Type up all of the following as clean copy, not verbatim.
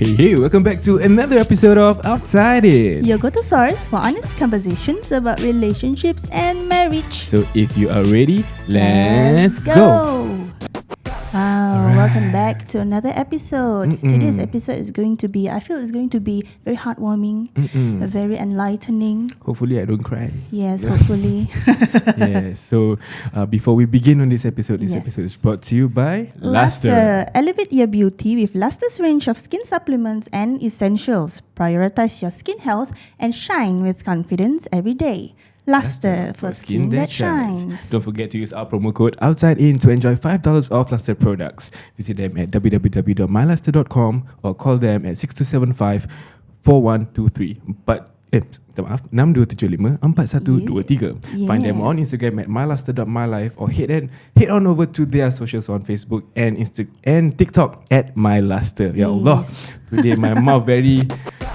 Hey, welcome back to another episode of Outside It. Your go-to source for honest conversations about relationships and marriage. So if you are ready, let's go. Wow, Alright. welcome back to another episode. Today's episode is going to be, I feel it's going to be very heartwarming, very enlightening. Hopefully I don't cry. Yes, hopefully. Yes, so before we begin on this episode Yes. episode is brought to you by Lustre. Elevate your beauty with Lustre's range of skin supplements and essentials. Prioritize your skin health and shine with confidence every day. Lustre for skin that shines. Don't forget to use our promo code OUTSIDEIN to enjoy $5 off Lustre products. Visit them at www.mylustre.com or call them at 6275-4123. But minta maaf, 6275-4123. Find them on Instagram at mylustre.mylife or head on over to their socials on Facebook and TikTok at mylustre. Ya Allah, today my mouth very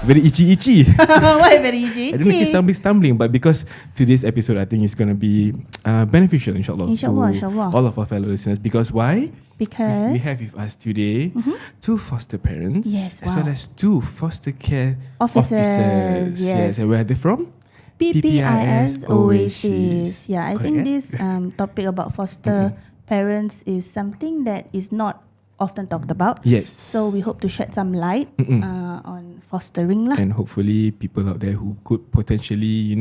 itchy. Why very itchy? I don't know if it's stumbling, but because today's episode, I think it's going to be beneficial, inshallah, Inshallah. all of our fellow listeners. Because why? Because We have with us today two foster parents, Yes, as well wow. as two foster care Officers, yes. And where are they from? PPIS Oasis. Yeah, I think Correct. this topic about foster parents is something that is not often talked about. Yes. So we hope to shed some light on fostering lah. And hopefully people out there who could potentially,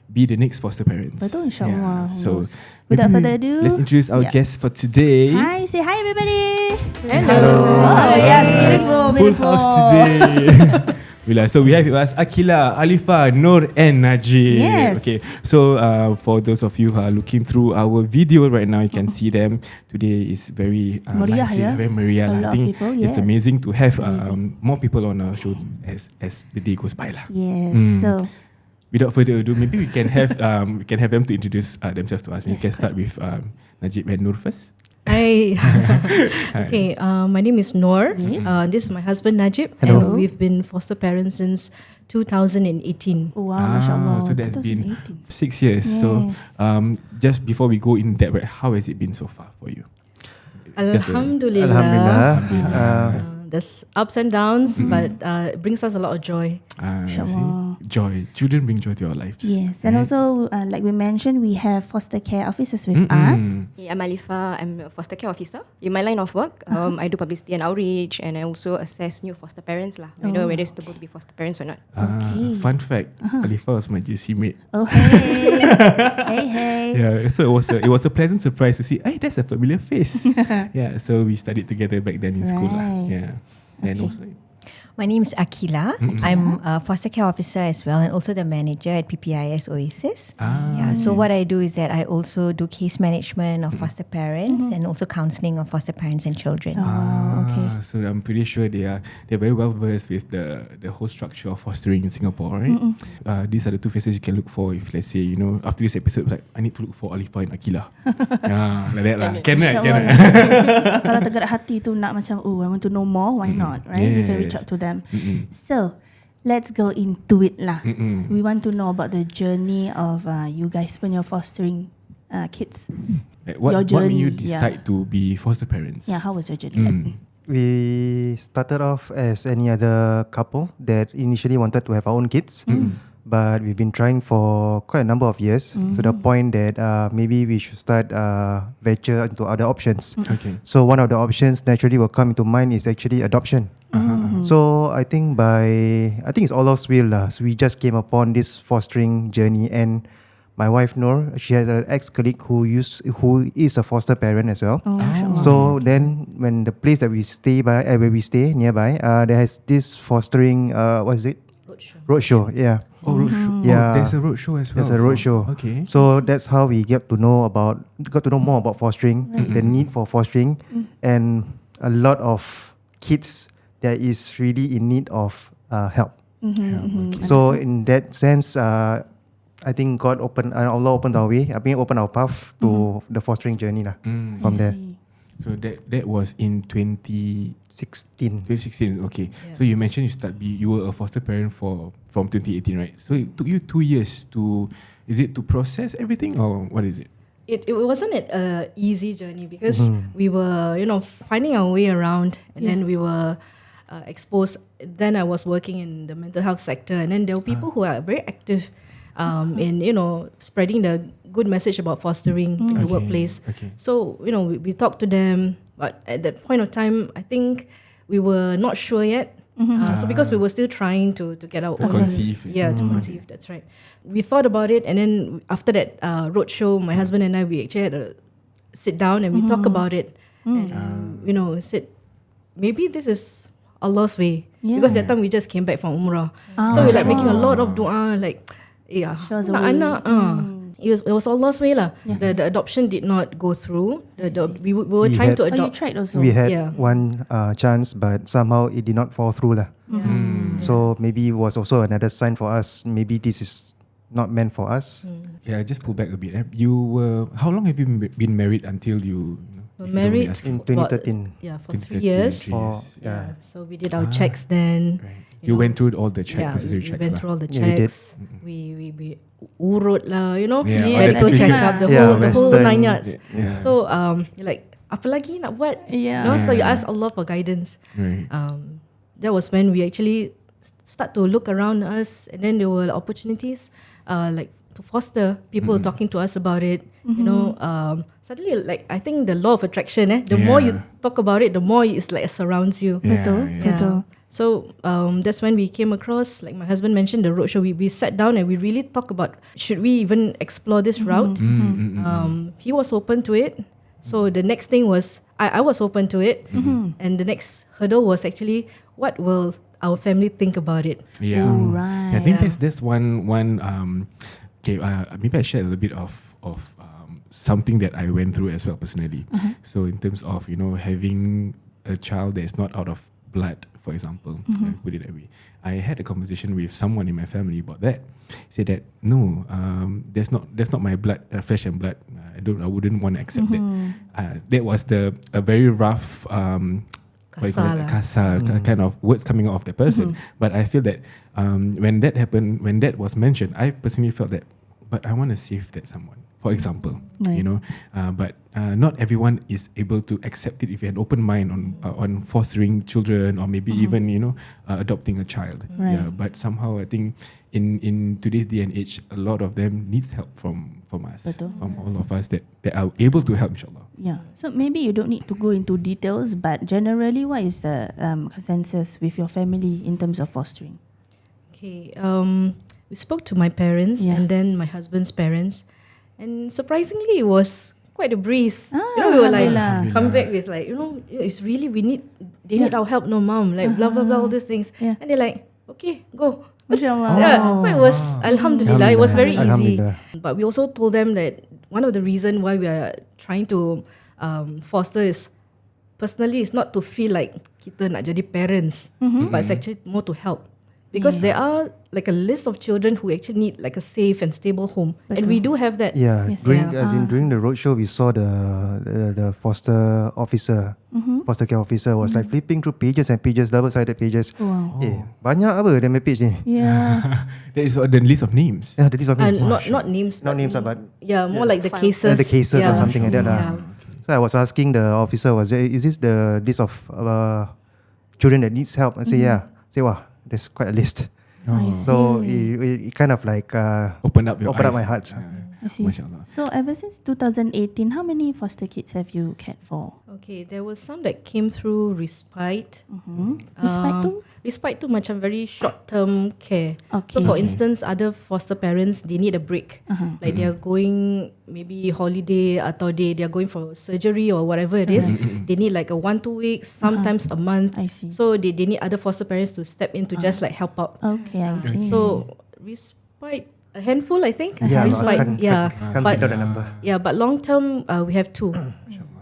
be the next foster parents. Betul, insyaAllah. Who So knows? Without maybe further ado, let's introduce our guest for today. Hi, say hi everybody. Hello. Oh yes, beautiful. Full house today. So we have with us Aaqilah, Aliffah, Noor and Najib. Yes. Okay, so for those of you who are looking through our video right now, you can see them. Today is very Meriah, lively, yeah? very meriah. A I lot of think people, it's yes. amazing to have Amazing. more people on our show as the day goes by lah. Yes. So Without further ado, maybe we can have them to introduce themselves to us. We Yes, can start with Najib and Nur first. Hi. Okay, my name is Noor. Yes. This is my husband Najib, Hello. and we've been foster parents since 2018. wow, mashallah. So that's been 2018. 6 years. So Yes. just before we go in depth, right, how has it been so far for you? Alhamdulillah. Alhamdulillah. There's ups and downs, but it brings us a lot of joy. Inshallah. Joy. Children bring joy to our lives. Yes, and right? also like we mentioned, we have foster care officers with us. Hey, I'm Aliffah. I'm a foster care officer. In my line of work, I do publicity and outreach, and I also assess new foster parents lah. Whether it's to go to be foster parents or not. Okay. Fun fact, Aliffah was my GC mate. Oh hey, hey. Yeah, so it was a pleasant surprise to see, hey, that's a familiar face. Yeah, so we studied together back then in school lah. Right. Yeah. And Okay. also My name is Aaqilah. I'm a foster care officer as well and also the manager at PPIS Oasis. So what I do is that I also do case management of foster parents and also counselling of foster parents and children. Oh, okay. So I'm pretty sure they're very well versed with the whole structure of fostering in Singapore, right? These are the two faces you can look for if, let's say, after this episode, like, I need to look for Aliffah and Aaqilah. Like that lah. Can right? Kalau tergerak hati tu nak macam, I want to know more, why not, right? You can reach Yes. out to them. So, let's go into it lah. We want to know about the journey of you guys when you're fostering kids. Like, Your what made you journey, decide to be foster parents? Yeah, how was your journey like? We started off as any other couple that initially wanted to have our own kids. But we've been trying for quite a number of years to the point that maybe we should start venture into other options. Okay. So one of the options naturally will come into mind is actually adoption. So I think it's all Allah's will lah. So we just came upon this fostering journey, and my wife Noor, she had an ex-colleague who is a foster parent as well. So then when the place that we stay by, where we stay nearby, there has this fostering what is it? Roadshow. Yeah. Oh, roadshow. Yeah. Oh, there's a roadshow as well. There's a roadshow. Okay. So that's how we got to know more about fostering, the need for fostering, and a lot of kids that is really in need of help. So in that sense, I think Allah opened our way. I think opened our path to the fostering journey lah. From there. So that was in 2016. 2016. Okay. So you mentioned you were a foster parent from 2018, right? So it took you 2 years to process everything, or what is it? It wasn't an easy journey because we were, finding our way around, and then we were exposed. Then I was working in the mental health sector, and then there were people who are very active in spreading the good message about fostering in the workplace. Okay. So we talked to them, but at that point of time, I think we were not sure yet. So because we were still trying to get our own conceive. to conceive. That's right. We thought about it, and then after that roadshow, my husband and I, we actually had a sit down and we talk about it, and said maybe this is Allah's way, because that time we just came back from Umrah, so we're like making a lot of dua, like Shows a anak way. it was Allah's way lah. The adoption did not go through. We were We trying had- to Oh, you adopt. tried also. We had Yeah. one chance, but somehow it did not fall through lah. So maybe it was also another sign for us. Maybe this is not meant for us. Yeah, just pull back a bit. You were, how long have you been married until you? We're if you don't mind me married asking? In 2013. for 2013, 3 years. 3 For years. yeah. So we did our checks then. Right. You You know, went through all the necessary we checks went lah. through all the Yeah, we did. checks. We urut lah, Yeah, all the medical typical- checkup, the Yeah, whole Western- 9 yards. Yeah. So like apa lagi nak buat? Yeah. So you Yeah. ask Allah for guidance. Right. That was when we actually start to look around us, and then there were opportunities like to foster. People talking to us about it. Suddenly, like I think the law of attraction. The more you Yeah. talk about it, the more it's like it surrounds you. Yeah, Betul, yeah. betul. So that's when we came across, like my husband mentioned, the roadshow. We sat down and we really talked about, should we even explore this route? He was open to it. So the next thing was, I was open to it. And the next hurdle was actually, what will our family think about it? Yeah. Oh, right. I think that's one okay, maybe I share a little bit of something that I went through as well personally. So in terms of having a child that is not out of blood, for example, I put it that way. I had a conversation with someone in my family about that. He said that no, that's not my blood, flesh and blood. I wouldn't want to accept that. That was a very rough what you call it, kasar kind of words coming out of the person. But I feel that when that happened, when that was mentioned, I personally felt that, but I want to save that someone, for example, Right. but not everyone is able to accept it if you had an open mind on fostering children, or maybe even adopting a child. Right. Yeah, but somehow I think in today's day and age, a lot of them needs help from us, Betul. from all of us that are able to help, inshallah. Yeah. So maybe you don't need to go into details, but generally, what is the consensus with your family in terms of fostering? Okay, we spoke to my parents Yeah. and then my husband's parents, and surprisingly, it was quite a breeze. Ah, We were like Alhamdulillah. come back with like it's really they need our help, no mom, like blah blah blah all these things, Yeah. and they're like, okay, go. MashaAllah. Yeah, so it was Alhamdulillah, it was very easy. Alhamdulillah. But we also told them that one of the reason why we are trying to foster is, personally, it's not to feel like kita nak jadi parents, but it's actually more to help. Because there are like a list of children who actually need like a safe and stable home, and we do have that. Yeah, Yes. during the roadshow, we saw the foster officer, foster care officer was like flipping through pages and pages, double-sided pages. Wow. Banyak apa dalam page ni? Yeah. That is the list of names. Yeah, the list of And names. not names, Not names, but yeah, more like the cases. the cases or Yeah. something like that. Yeah. So I was asking the officer, is this the list of children that needs help? I say, yeah. Say, wow, there's quite a list. I So see. it kind of like Open up your open up eyes. my heart. I see. MashaAllah. So ever since 2018, how many foster kids have you cared for? Okay, there was some that came through respite. Respite tu? Respite tu macam very short-term care. Okay. So for instance, other foster parents, they need a break. Like they are going maybe holiday atau they are going for surgery or whatever it is. They need like a 1-2 weeks, sometimes a month. I see. So they need other foster parents to step in to just like help out. Okay, I see. So respite, a handful I think. Yeah, Respite, can't But pick out the number. yeah, but long term we have 2.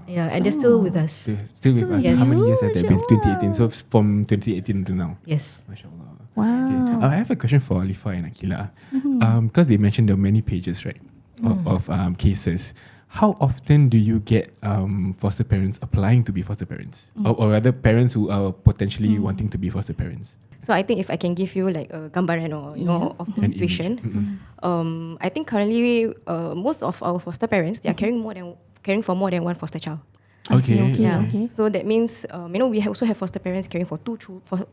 Yeah, and they're still with us. Still with us. Yes. How many years have that been? Mashallah. 2018. So from 2018 to now. Yes. MashaAllah. Wow. Okay. I have a question for Aliffah and Aaqilah. Because they mentioned there are many pages, right, of cases. How often do you get foster parents applying to be foster parents, or rather parents who are potentially wanting to be foster parents? So I think if I can give you like a gambaran or of the An situation, image. I think currently most of our foster parents, they are caring for more than one foster child. Okay. Okay. So that means, we also have foster parents caring for two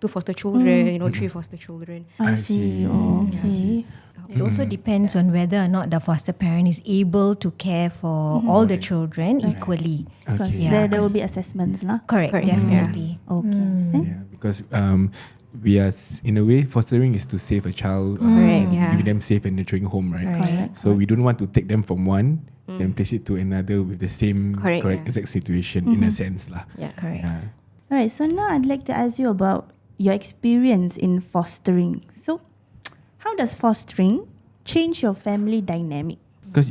foster children, three foster children. I I see. see. Oh, I okay. see. It also depends on whether or not the foster parent is able to care for all the children equally. Because Okay. there will be assessments lah. Correct, Correct. definitely. Okay, understand? Yeah, because we are in a way fostering is to save a child, Correct, yeah. giving them safe and nurturing home, right? Correct. So we don't want to take them from one, then place it to another with the same Correct, yeah. exact situation in a sense lah. Yeah. Correct. Yeah. Alright, so now I'd like to ask you about your experience in fostering. So, how does fostering change your family dynamic? Because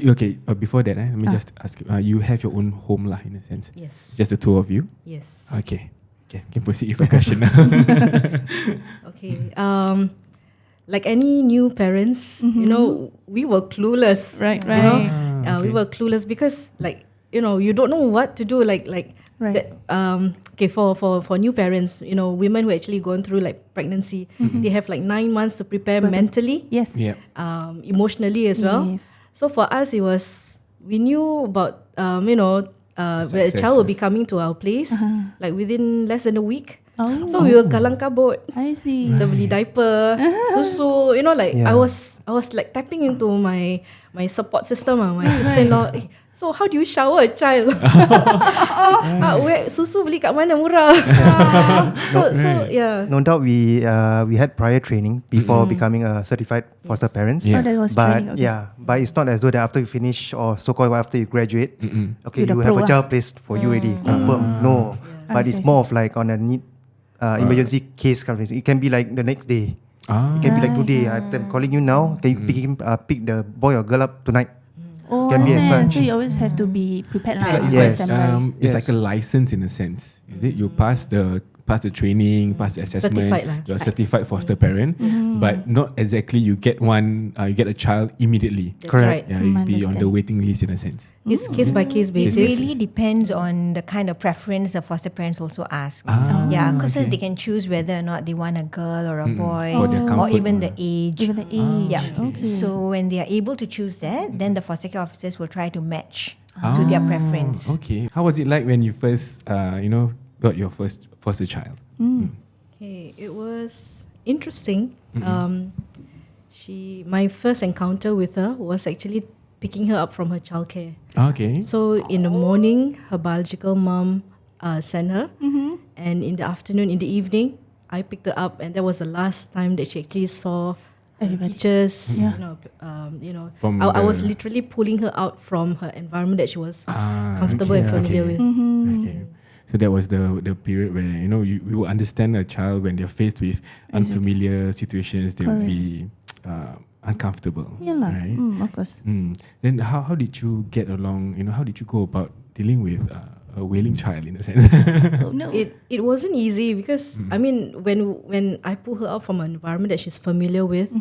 before that, let me just ask you have your own home lah in a sense. Yes. Just the two of you. Yes. Okay. Can proceed with the question. Okay. Like any new parents, we were clueless. Right, you know? right. We Okay. were clueless because, you don't know what to do. Like Right. that, for new parents, women who actually gone through like pregnancy, they have like 9 months to prepare mentally, Yes. Yeah. emotionally as well. Yes. So for us, we knew about where a Success, child will be coming to our place like within less than a week. Oh, So we were kalang kabut. I see. Kita beli diaper, susu, Yeah. I was like tapping into my support system, my sister-in-law. So how do you shower a child? Susu beli kat mana murah? So yeah. No doubt we had prior training before becoming a certified foster parents. Yeah. Oh, that was But training. Okay. but it's not as though that after you finish or so-called after you graduate, okay, You're the you have pro a child placed for you already, confirm. No, but I it's see. more of like on a need emergency case kind of thing. It can be like the next day. It can be like today. I'm calling you now. Can you pick the boy or girl up tonight? Oh, Can be as understand. such. So you always have to be prepared It's lah. like, Yes. it's Yes. like a license in a sense. Is it? You pass the training, pass the assessment, Certified lah. you're a certified foster parent, but not exactly you get you get a child immediately. That's Correct. right. Yeah, you'll be on Understand. the waiting list in a sense. It's case by case It basis. really depends on the kind of preference the foster parents also ask. Yeah, because they can choose whether or not they want a girl or a boy, For their or comfort even lah. the age. Even the age. Yeah. Okay. So when they are able to choose that, then the foster care officers will try to match to their preference. Okay. How was it like when you first, got your first foster child? Okay, it was interesting. My first encounter with her was actually picking her up from her childcare. Okay. So in the morning, her biological mom sent her, and in the afternoon, in the evening, I picked her up, and that was the last time that she actually saw Everybody. teachers. Yeah. From I was the- literally pulling her out from her environment that she was Ah, comfortable and familiar with. Okay. So that was the period where we will understand a child when they're faced with unfamiliar situations. They will be uncomfortable. Yeah lah. Right. Of course. Then how did you get along? How did you go about dealing with a wailing child in a sense? Oh no. It wasn't easy because I mean when I pull her out from an environment that she's familiar with,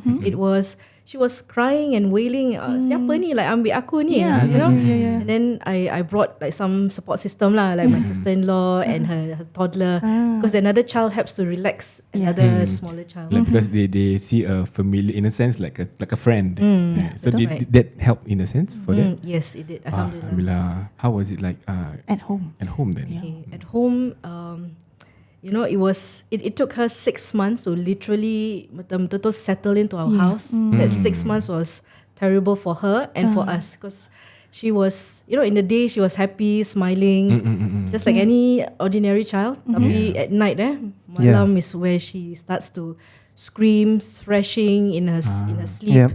she was crying and wailing. Siapa ni? Like ambil aku ni, Yeah, you know. yeah. And then I brought like some support system lah, like my sister-in-law and her toddler, because another child helps to relax another smaller child. Like because they see a familiar in a sense like a friend. Yeah. So That's did that help in a sense for that? Yes, it did. Alhamdulillah. Alhamdulillah. How was it like At home. at home then? Okay, at home, it took her 6 months to literally betul-betul settle into our house. That 6 months was terrible for her and for us because she was, in the day she was happy, smiling, just like any ordinary child. Tapi at night, malam is where she starts to scream, thrashing in her sleep. Yep.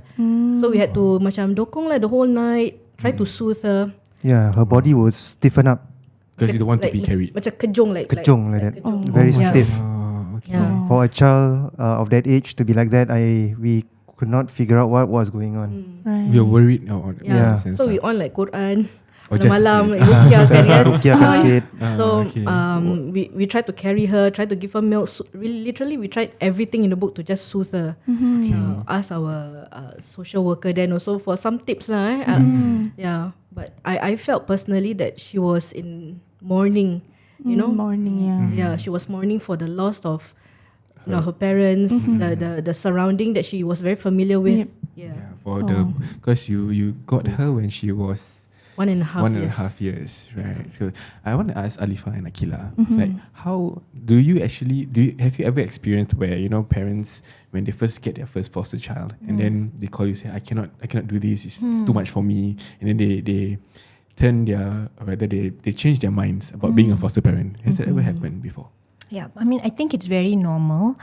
So we had to macam dokong lah the whole night, try to soothe her. Yeah, her body will stiffen up, Because you don't want to be carried. Macam kejung like kejung like that, kejung. very Yeah. stiff. Oh, okay. Yeah. For a child of that age to be like that, we could not figure out what was going on. Right. We were worried. In Yeah. a sense, So we lah. on like Quran just malam, okay. like ruqyah kan kan. Ruqyah sikit. So okay. we tried to carry her, tried to give her milk. We tried everything in the book to just soothe her. Ask our social worker then also for some tips lah. Yeah, but I felt personally that she was in mourning. Morning, yeah. Yeah, she was mourning for the loss of her parents, the surrounding that she was very familiar with. Yep. Yeah. For because you got her when she was 1.5 years, right? So I want to ask Aliffah and Aaqilah, like, how have you ever experienced where, you know, parents, when they first get their first foster child and then they call you, say, I cannot do this, it's too much for me, and then they turn they change their minds about being a foster parent. Has that ever happened before? Yeah, I mean, I think it's very normal.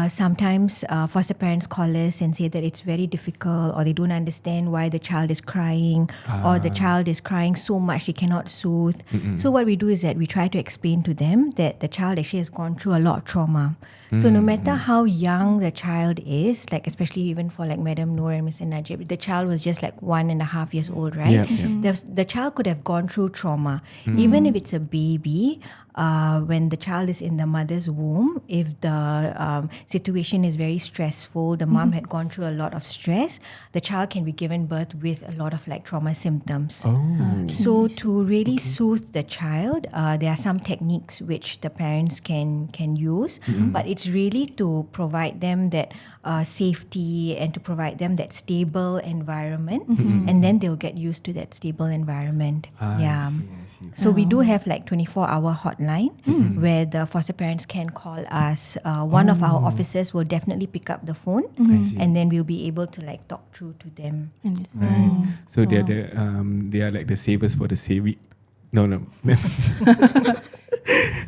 Sometimes foster parents call us and say that it's very difficult, or they don't understand why the child is crying, or the child is crying so much they cannot soothe. So what we do is that we try to explain to them that the child actually has gone through a lot of trauma. So no matter how young the child is, like especially even for like Madam Noor and Mr. Najib, the child was just like 1.5 years old, right? The child could have gone through trauma. Even if it's a baby, when the child is in the mother's womb, if the situation is very stressful, the mom had gone through a lot of stress, the child can be given birth with a lot of like trauma symptoms. So to really soothe the child, there are some techniques which the parents can use, but it's really to provide them that safety and to provide them that stable environment, and then they'll get used to that stable environment. I see. So we do have like 24-hour hotline where the foster parents can call us. One of our officers will definitely pick up the phone, and then we'll be able to like talk through to them. Right. So they are like the savers for the savvy. No.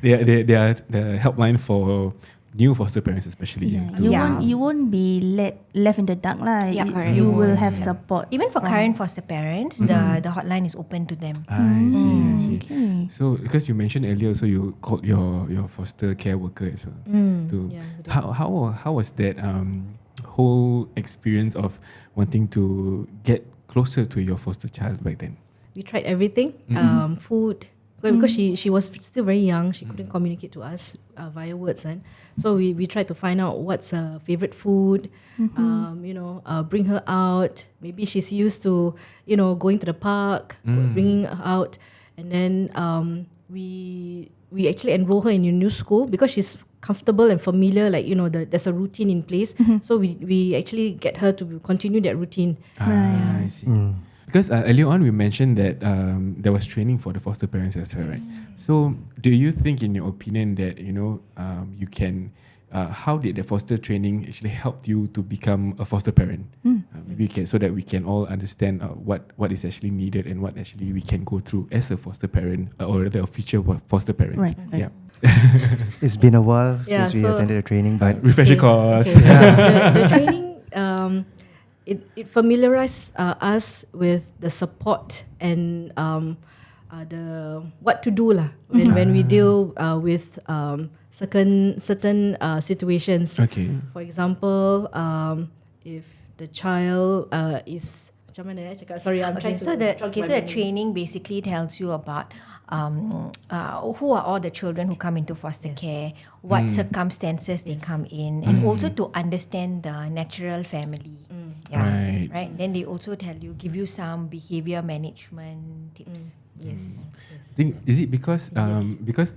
they are the helpline for new foster parents, especially. You won't be left in the dark lah. You will have support. Even for current foster parents, the hotline is open to them. I see. Okay. So because you mentioned earlier, so you called your foster care worker as well. How was that whole experience of wanting to get closer to your foster child back then? We tried everything, food, because she was still very young. She couldn't communicate to us via words, and so we tried to find out what's her favorite food. Bring her out. Maybe she's used to going to the park, bringing her out, and then we actually enroll her in a new school because she's comfortable and familiar. Like there's a routine in place, so we actually get her to continue that routine. I see. Because earlier on we mentioned that there was training for the foster parents as well, right? So do you think, in your opinion, that you can how did the foster training actually help you to become a foster parent? Maybe so that we can all understand what is actually needed and what actually we can go through as a foster parent, or rather a future foster parent. Right. Yeah. It's been a while since we attended the training, but refresher course. The training it familiarized us with the support and the what to do lah when we deal with certain situations. Okay. For example, if the child is macam mana cakap? Sorry, I'm trying to. So the training basically tells you about who are all the children who come into foster care, what circumstances they come in, and also to understand the natural family. Right. Then they also give you some behavior management tips. Yes. Is it because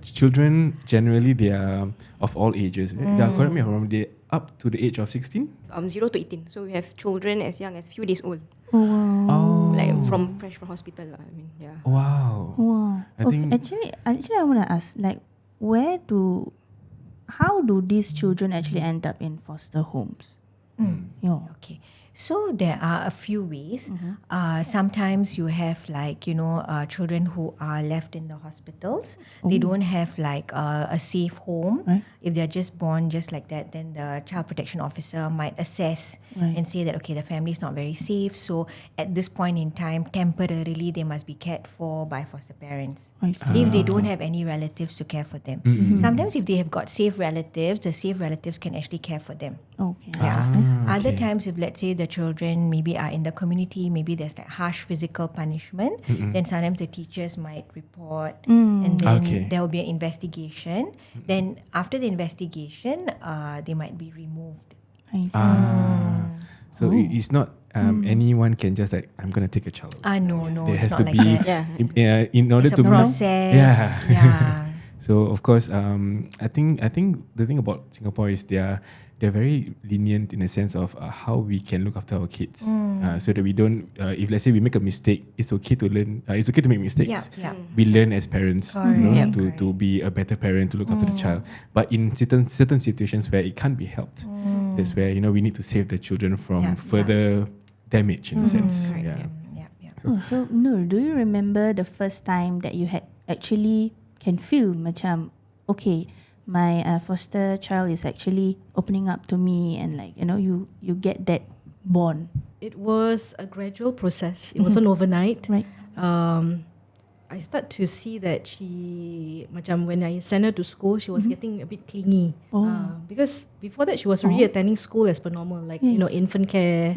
children generally, they are of all ages, right? Correct me if I'm wrong, they up to the age of 16? 0 to 18. So we have children as young as few days old. Wow. Like fresh from hospital. I mean, yeah. Wow. I think Actually, I want to ask, like, how do these children actually end up in foster homes? Okay. So there are a few ways. Sometimes you have children who are left in the hospitals. They don't have a safe home. Right. If they're just born just like that, then the child protection officer might assess and say that, okay, the family is not very safe. So at this point in time, temporarily, they must be cared for by foster parents. I see. If they don't have any relatives to care for them. Sometimes if they have got safe relatives, the safe relatives can actually care for them. Okay. Other times, if let's say the children maybe are in the community, maybe there's harsh physical punishment, then sometimes the teachers might report, and then there will be an investigation. Then after the investigation, they might be removed. I see. So it's not anyone can just I'm gonna take a child. No, There it's has not to like be that. in order It's to a process. Yeah. Yeah. So of course, I think the thing about Singapore is they're very lenient in the sense of how we can look after our kids, so that we don't. If let's say we make a mistake, it's okay to learn. It's okay to make mistakes. Yeah. We learn as parents, Correct. to be a better parent, to look after the child. But in certain situations where it can't be helped, that's where we need to save the children from further damage in a sense. Right, Yeah. Oh, so Noor, do you remember the first time that you had actually can feel macam, okay, my foster child is actually opening up to me, and like you get that bond, It was a gradual process. It wasn't overnight. right? I start to see that she, macam when I sent her to school, she was getting a bit clingy. Oh. Because before that, she was already attending school as per normal, like infant care.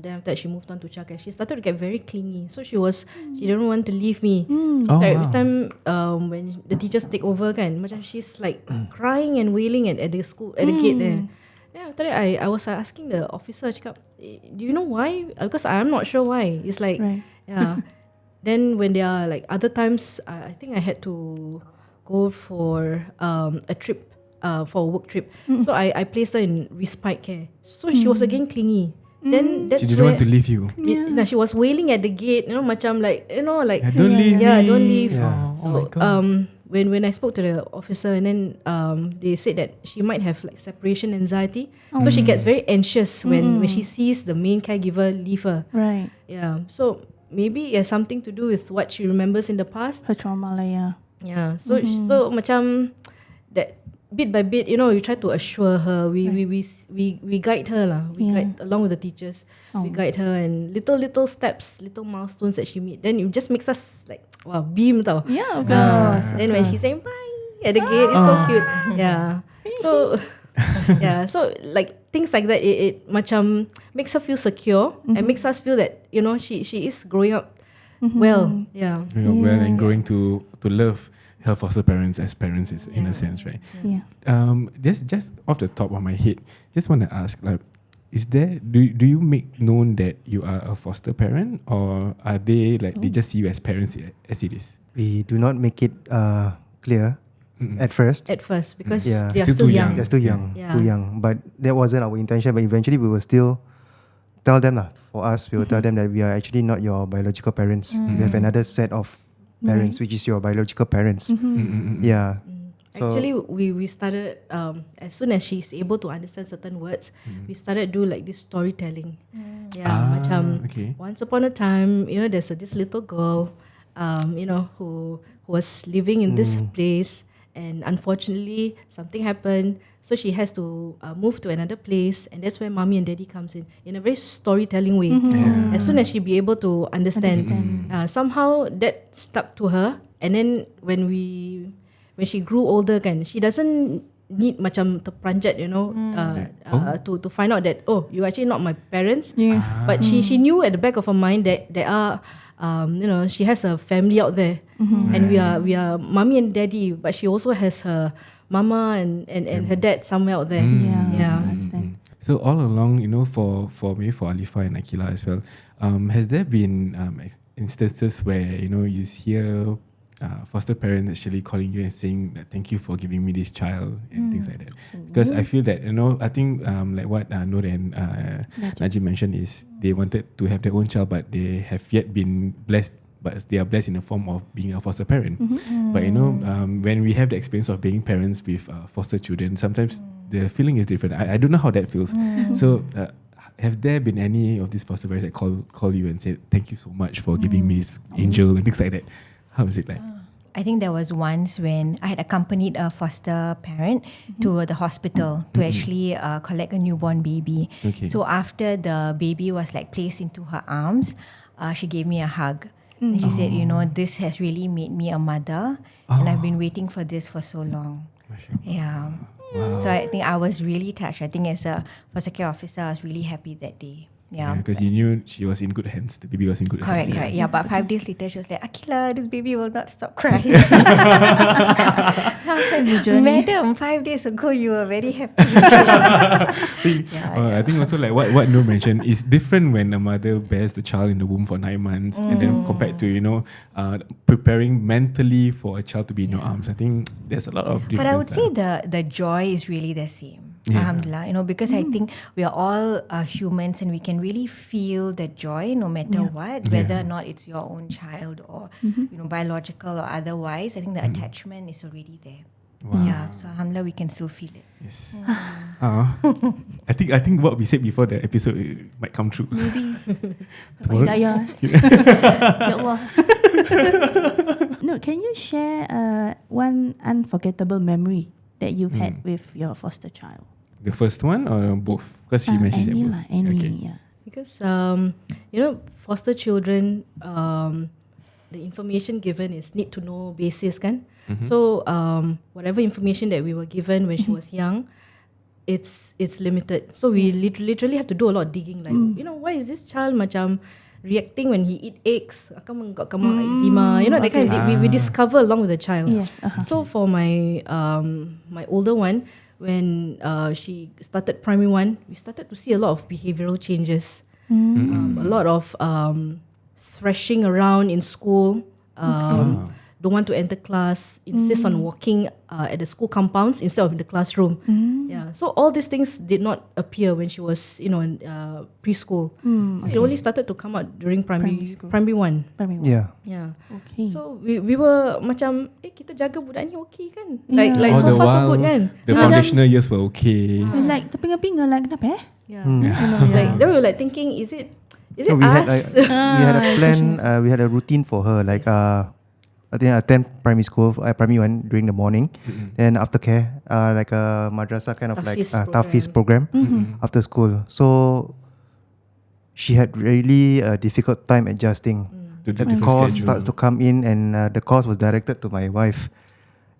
Then after that, she moved on to childcare. She started to get very clingy, so she didn't want to leave me. So every time when the teachers take over, macam she's like crying and wailing at the school at the gate there. Yeah, after that I was asking the officer, cakap, do you know why? Because I'm not sure why. It's like Right. yeah. Then when there are like other times, I think I had to go for a trip, for a work trip. So I placed her in respite care. So she was again clingy. Then that's She didn't want to leave you. She was wailing at the gate, macam like like Don't leave yeah, me. don't leave. Yeah. So Oh my God. when I spoke to the officer, and then they said that she might have like separation anxiety. So she gets very anxious when she sees the main caregiver leave her. Right. Yeah. So maybe it has something to do with what she remembers in the past. Her trauma lah, yeah. Yeah. So macam that bit by bit, you try to assure her. We guide her lah. We guide along with the teachers. We guide her, and little steps, little milestones that she meet. Then it just makes us like wow, beam tau. Yeah, of course. Then when she's saying bye at the gate, it's so cute. Yeah. So yeah. So like things like that, it macam makes her feel secure and makes us feel that she is growing up well. Yeah. Growing up well and growing to love her foster parents as parents is in a sense, right? Yeah. Just off the top of my head, just want to ask, like, is there do you make known that you are a foster parent, or are they like they just see you as parents as it is? We do not make it clear at first. At first, because Yeah. they are Still still too young. They're still young, Yeah. too young. But that wasn't our intention. But eventually, we will still tell them lah. For us, we will tell them that we are actually not your biological parents. We have another set of parents, which is your biological parents. Yeah. So- Actually, we started as soon as she's able to understand certain words, we started do like this storytelling. Yeah, macam okay. once upon a time, there's this little girl, who was living in this place, and unfortunately something happened, so she has to move to another place, and that's where mommy and daddy comes in a very storytelling way. As soon as she be able to understand. Somehow that stuck to her, and then when she grew older, she doesn't need macam terperanjat, to find out that you're actually not my parents. Yeah. But she knew at the back of her mind that there are she has a family out there, and we are mommy and daddy, but she also has her mama and her dad somewhere out there. Yeah. I understand. So all along, for Aliffah and Aaqilah as well, has there been instances where you hear foster parents actually calling you and saying that thank you for giving me this child and things like that? Because I feel that I think like what Noor and Najib mentioned is they wanted to have their own child, but they have yet been blessed. But they are blessed in the form of being a foster parent. But when we have the experience of being parents with foster children, sometimes the feeling is different. I don't know how that feels. So have there been any of these foster parents that call you and say thank you so much for giving me this angel and things like that? How is it like? I think there was once when I had accompanied a foster parent to the hospital to actually collect a newborn baby. Okay. So after the baby was like placed into her arms, she gave me a hug. And she said, this has really made me a mother, and I've been waiting for this for so long. Yeah. Wow. So I think I was really touched. I think as a foster care officer, I was really happy that day. Yeah. Because you knew she was in good hands. The baby was in good Correct, hands. correct. Yeah, but 5 days later, she was like, Aaqilah, this baby will not stop crying. I was like, Madam, 5 days ago, you were very happy. I think also like what Noor mentioned is different when a mother bears the child in the womb for 9 months and then compared to, preparing mentally for a child to be in your arms. I think there's a lot of difference. But I would say the joy is really the same. Yeah. Alhamdulillah, because I think we are all humans and we can really feel the joy no matter what, whether or not it's your own child or biological or otherwise. I think the attachment is already there. Wow. Yeah, so alhamdulillah we can still feel it. Yes. I think what we said before the episode might come true. Maybe. Tomorrow? Ya Allah. No, can you share one unforgettable memory that you've had with your foster child? The first one or both? Because she mentioned any that lah, both. any. Okay. Yeah. Because foster children, the information given is need to know basis kan. So whatever information that we were given when she was young, it's limited. So we literally have to do a lot of digging. Like why is this child macam reacting when he eat eggs? Akan come out eczema. That kind of thing. We discover along with the child. Yes. So for my my older one, when she started primary 1, we started to see a lot of behavioral changes. A lot of thrashing around in school. Don't want to enter class, insist on walking at the school compounds instead of in the classroom. Yeah, so all these things did not appear when she was, in preschool. So it only started to come out during primary 1. Primary one. Yeah. Yeah. Okay. So we were macam, kita jaga budak ni okay kan? Yeah. Like All so the far so while, good kan? the foundational years were okay. Like terpinga-pinga like kenapa Yeah. Yeah. Like then we were like thinking, is it So we us? had we had a plan. We had a routine for her. Like I think I attend primary school, primary 1 during the morning, then aftercare, like a madrasah kind of like Tafiz program after school. So she had really a difficult time adjusting. To The different course schedule. starts to come in, and the course was directed to my wife.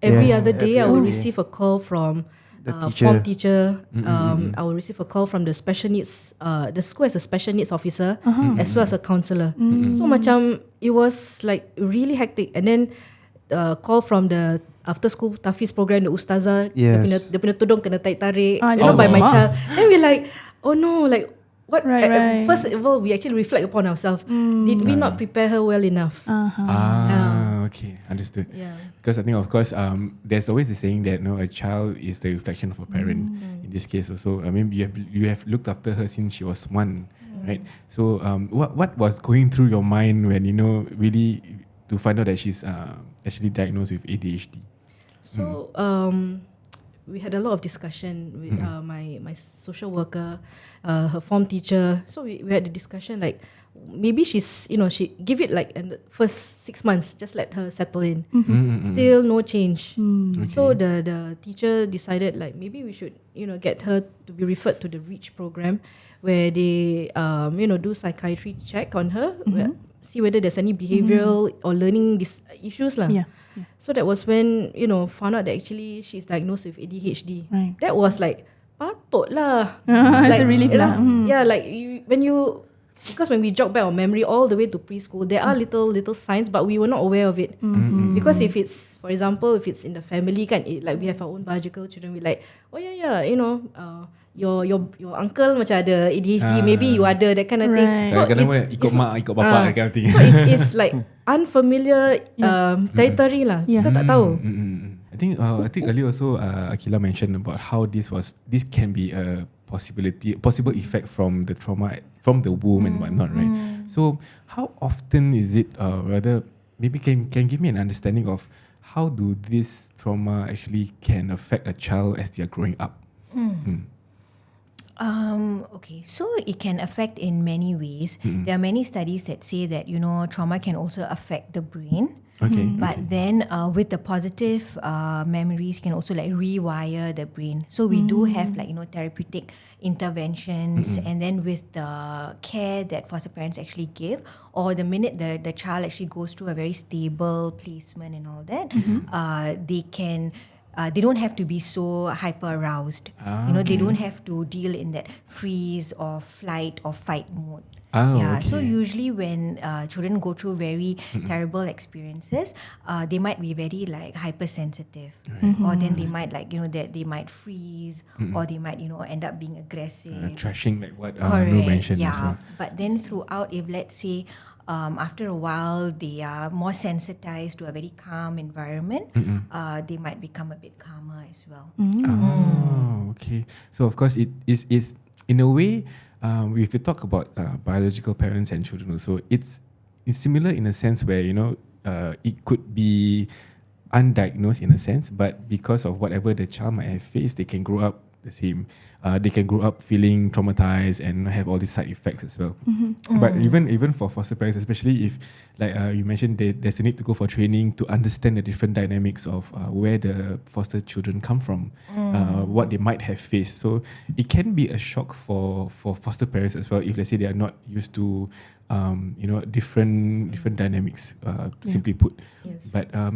Every Yes, other day, I every will other day. receive a call from The form teacher. teacher. I will receive a call from the special needs. The school has a special needs officer as well as a counsellor. So macam it was like really hectic. And then call from the after school Tafiz program, the ustazah. Yes. Dia punya tudung kena tarik-tarik. Ah, By my alamak. child. Then we're like, oh no, like. What Right. First of all, we actually reflect upon ourselves. Did we not prepare her well enough? Okay, understood. Yeah. Because I think, of course, there's always the saying that a child is the reflection of a parent. In this case, also, I mean, you have looked after her since she was 1, right? So, what was going through your mind when really to find out that she's actually diagnosed with ADHD? So we had a lot of discussion with my social worker, her form teacher. So we had a discussion like maybe she's she give it like in the first 6 months, just let her settle in. Still no change. So the teacher decided like maybe we should get her to be referred to the REACH program where they do psychiatry check on her, see whether there's any behavioral or learning issues lah. Yeah. So that was when found out that actually she's diagnosed with ADHD. Right. That was like patut lah. It's a relief you know, lah. Yeah, like because when we jog back our memory all the way to preschool, there are little signs, but we were not aware of it. Because if it's, for example, if it's in the family, like we have our own biological children, we like, oh yeah, your uncle macam ada ADHD, maybe you ada that kind of thing. Right. So Kadang-kadang ikut mak, ikut bapa, that kind of thing. So it's like unfamiliar territory lah. Kita tak tahu. I think earlier also Aaqilah mentioned about how this can be a possible effect from the trauma from the womb and whatnot, right? So how often is it rather maybe can give me an understanding of how do this trauma actually can affect a child as they are growing up? Okay, so it can affect in many ways. There are many studies that say that trauma can also affect the brain. Okay. But then with the positive memories can also like rewire the brain. So we do have like therapeutic interventions, and then with the care that foster parents actually give, or the minute the child actually goes through a very stable placement and all that, they can they don't have to be so hyper aroused. They don't have to deal in that freeze or flight or fight mode. So usually when children go through very terrible experiences, they might be very like hypersensitive, or then they might they might freeze, or they might end up being aggressive, trashing like what Noor mentioned. Yeah, Also. but then throughout, if let's say after a while they are more sensitized to a very calm environment, they might become a bit calmer as well. Oh, okay. So of course it is in a way, if you talk about biological parents and children also, it's similar in a sense where it could be undiagnosed in a sense, but because of whatever the child might have faced, they can grow up the same. They can grow up feeling traumatized and have all these side effects as well. But even for foster parents, especially if, like you mentioned, there's a need to go for training to understand the different dynamics of where the foster children come from, what they might have faced. So it can be a shock for foster parents as well if, let's say, they are not used to different dynamics, to simply put. Yes. But how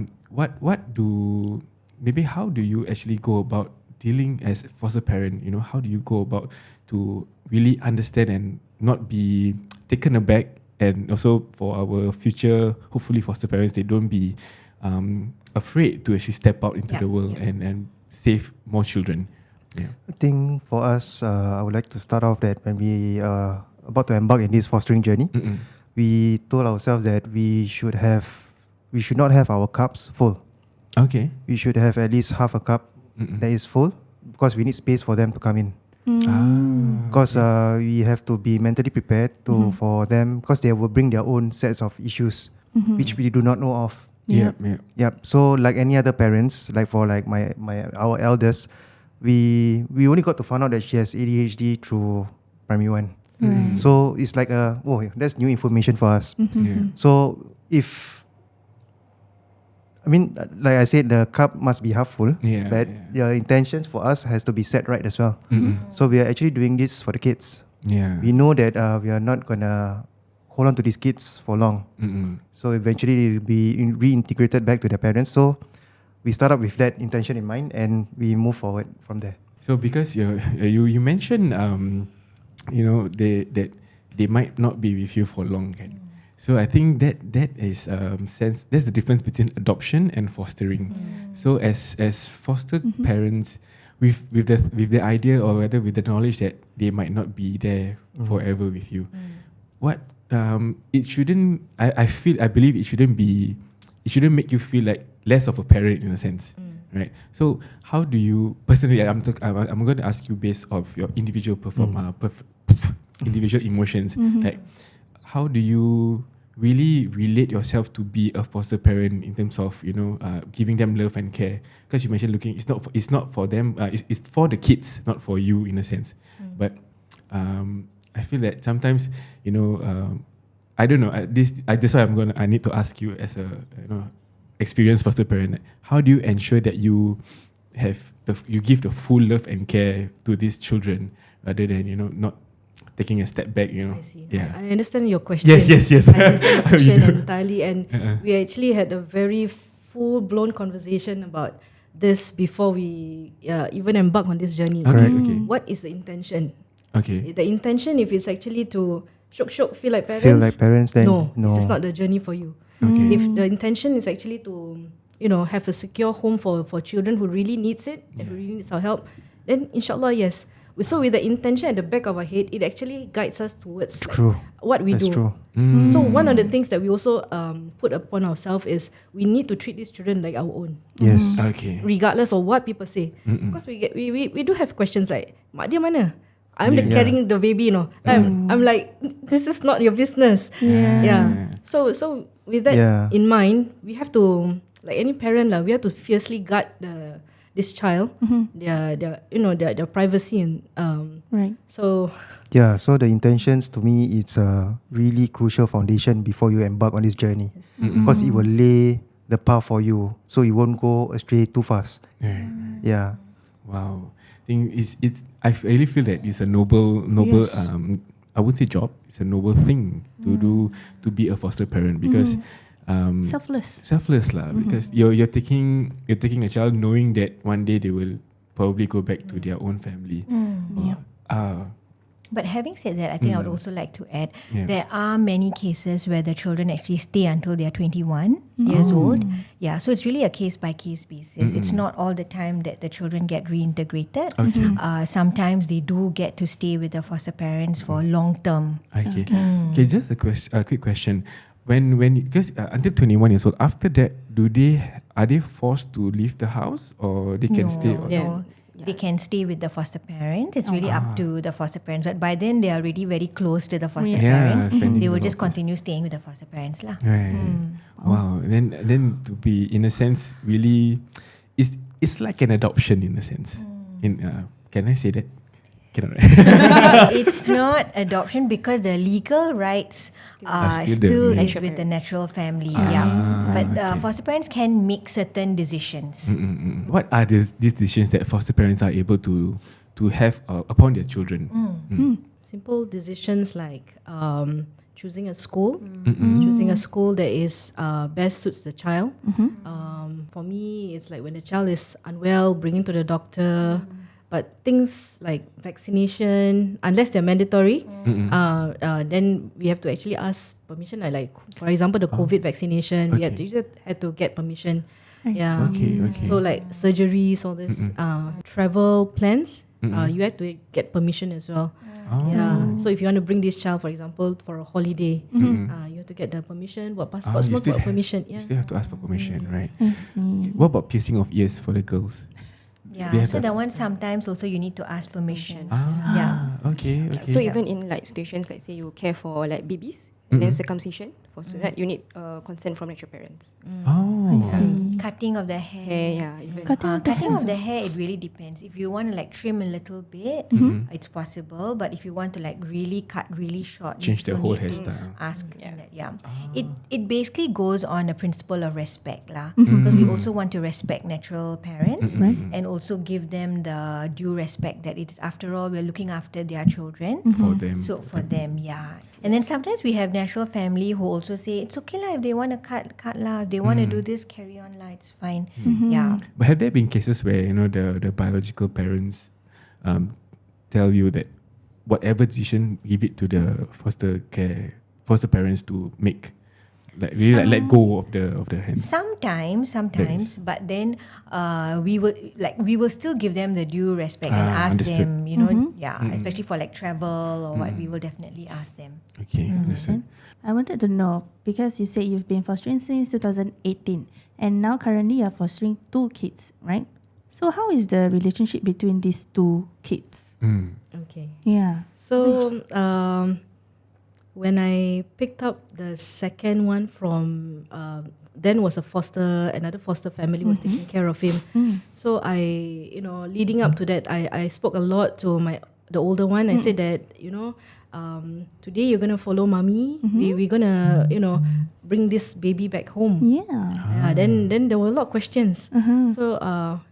do you actually go about dealing as a foster parent? How do you go about to really understand and not be taken aback, and also for our future, hopefully, foster parents, they don't be afraid to actually step out into the world and save more children. Yeah. I think for us, I would like to start off that when we are about to embark in this fostering journey, we told ourselves that we should not have our cups full. Okay. We should have at least half a cup that is full, because we need space for them to come in. Because we have to be mentally prepared for them, because they will bring their own sets of issues which we do not know of. Yeah. So like any other parents, like for like our eldest, we only got to find out that she has ADHD through primary 1. So it's like that's new information for us. So like I said, the cup must be half full, but the intentions for us has to be set right as well. So we are actually doing this for the kids. We know that we are not gonna hold on to these kids for long. So eventually they will be reintegrated back to their parents. So we start up with that intention in mind, and we move forward from there. So because you mentioned they might not be with you for long, kan? So I think that is that's the difference between adoption and fostering. So as foster parents, with the idea, or rather with the knowledge that they might not be there forever with you, what it shouldn't. I believe it shouldn't make you feel like less of a parent in a sense, right? So how do you personally? I'm going to ask you based off your individual individual emotions, like how do you really relate yourself to be a foster parent in terms of giving them love and care? Because you mentioned it's not for them, it's for the kids, not for you in a sense. But I feel that sometimes I don't know, that's why I need to ask you as a experienced foster parent, how do you ensure that you give the full love and care to these children rather than not taking a step back, I see. Yeah. I understand your question. Yes. I understand the question You do. entirely, and we actually had a very full-blown conversation about this before we even embark on this journey. Correct. Okay. What is the intention? Okay. The intention, if it's actually to feel like parents. Feel like parents, then no, this is not the journey for you. Okay. If the intention is actually to have a secure home for children who really needs it and who really needs our help, then inshallah, yes. So with the intention at the back of our head, it actually guides us towards what we That's do. true. So one of the things that we also put upon ourselves is we need to treat these children like our own, Yes. Okay. regardless of what people say. Because we do have questions like, mak dia mana? I'm the carrying the baby, I'm like, this is not your business. So with that in mind, we have to, like any parent, we have to fiercely guard this child, their privacy, and Right. so So the intentions, to me, it's a really crucial foundation before you embark on this journey, because it will lay the path for you, so you won't go astray too fast. Yeah. Wow. I really feel that it's a noble Yes. I would say job. It's a noble thing to do, to be a foster parent, because selfless lah, because you're taking a child knowing that one day they will probably go back to their own family. But having said that, I think I would also like to add, there are many cases where the children actually stay until they are 21 years old. Yeah, so it's really a case-by-case basis. It's not all the time that the children get reintegrated. Sometimes they do get to stay with the foster parents for long-term. Okay, just a quick question. When because until 21 years old, after that, are they forced to leave the house, or they can stay? No. They can stay with the foster parents. It's really up to the foster parents. But by then, they are already very close to the foster parents. They will just continue staying with the foster parents lah. Right. Wow. Then to be, in a sense, really, it's like an adoption in a sense. Can I say that? Cannot. It's not adoption because the legal rights still is with the natural family. But foster parents can make certain decisions. What are these decisions that foster parents are able to have upon their children? Simple decisions like choosing a school, choosing a school that is best suits the child. For me, it's like when the child is unwell, bring him to the doctor. But things like vaccination, unless they're mandatory, then we have to actually ask permission. Like for example, the COVID vaccination, we had to get permission. Okay. So like surgeries, all this, travel plans, you have to get permission as well. So if you want to bring this child, for example, for a holiday, you have to get the permission. What passport? You still permission. You still have to ask for permission, right? I see. What about piercing of ears for the girls? Yeah, so that one sometimes also you need to ask permission. Okay. So even in like situations, like say you care for like babies and then circumcision, for so that you need consent from your parents. I see. Cutting of the hair. Even Cutting of the hair, it really depends. If you want to like trim a little bit, it's possible. But if you want to like really cut really short, change the you whole need to hairstyle. ask that. It basically goes on a principle of respect lah. Because we also want to respect natural parents and also give them the due respect that it is, after all, we're looking after their children. For them. So for them, And then sometimes we have natural family who also say, it's okay lah, if they want to cut lah, if they want to do this, carry on lah, it's fine. But have there been cases where the biological parents tell you that whatever decision, give it to the foster parents to make? Like really let go of the hand. Sometimes, but then we will still give them the due respect and ask understood. them, especially for like travel or what, we will definitely ask them. Okay, understood. I wanted to know, because you said you've been fostering since 2018 and now currently you're fostering 2 kids, right? So how is the relationship between these 2 kids? Okay. Yeah. So when I picked up the second one from then was another foster family was taking care of him. So I, leading up to that, I spoke a lot to the older one. I said that, today you're gonna follow mommy. We're gonna, bring this baby back home. Yeah. Then there were a lot of questions. So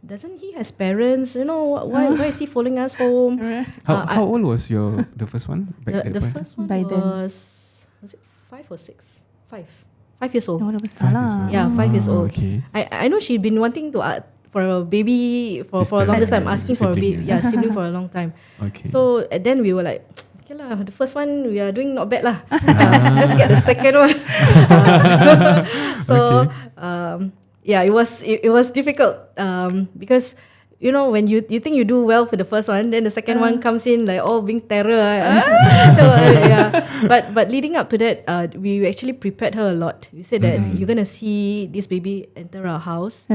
doesn't he has parents? Why is he following us home? How old was the first one? The first one was it 5 or 6? 5 years old. Yeah, 5 years old. Okay. I know she'd been wanting to for a baby for a long time, asking for a baby, sibling for a long time. Okay. So and then we were like, okay lah, the first one we are doing not bad lah. Let's get the second one. So it was difficult because when you think you do well for the first one, then the second one comes in like all being terror. But leading up to that, we actually prepared her a lot. We said that you're gonna see this baby enter our house.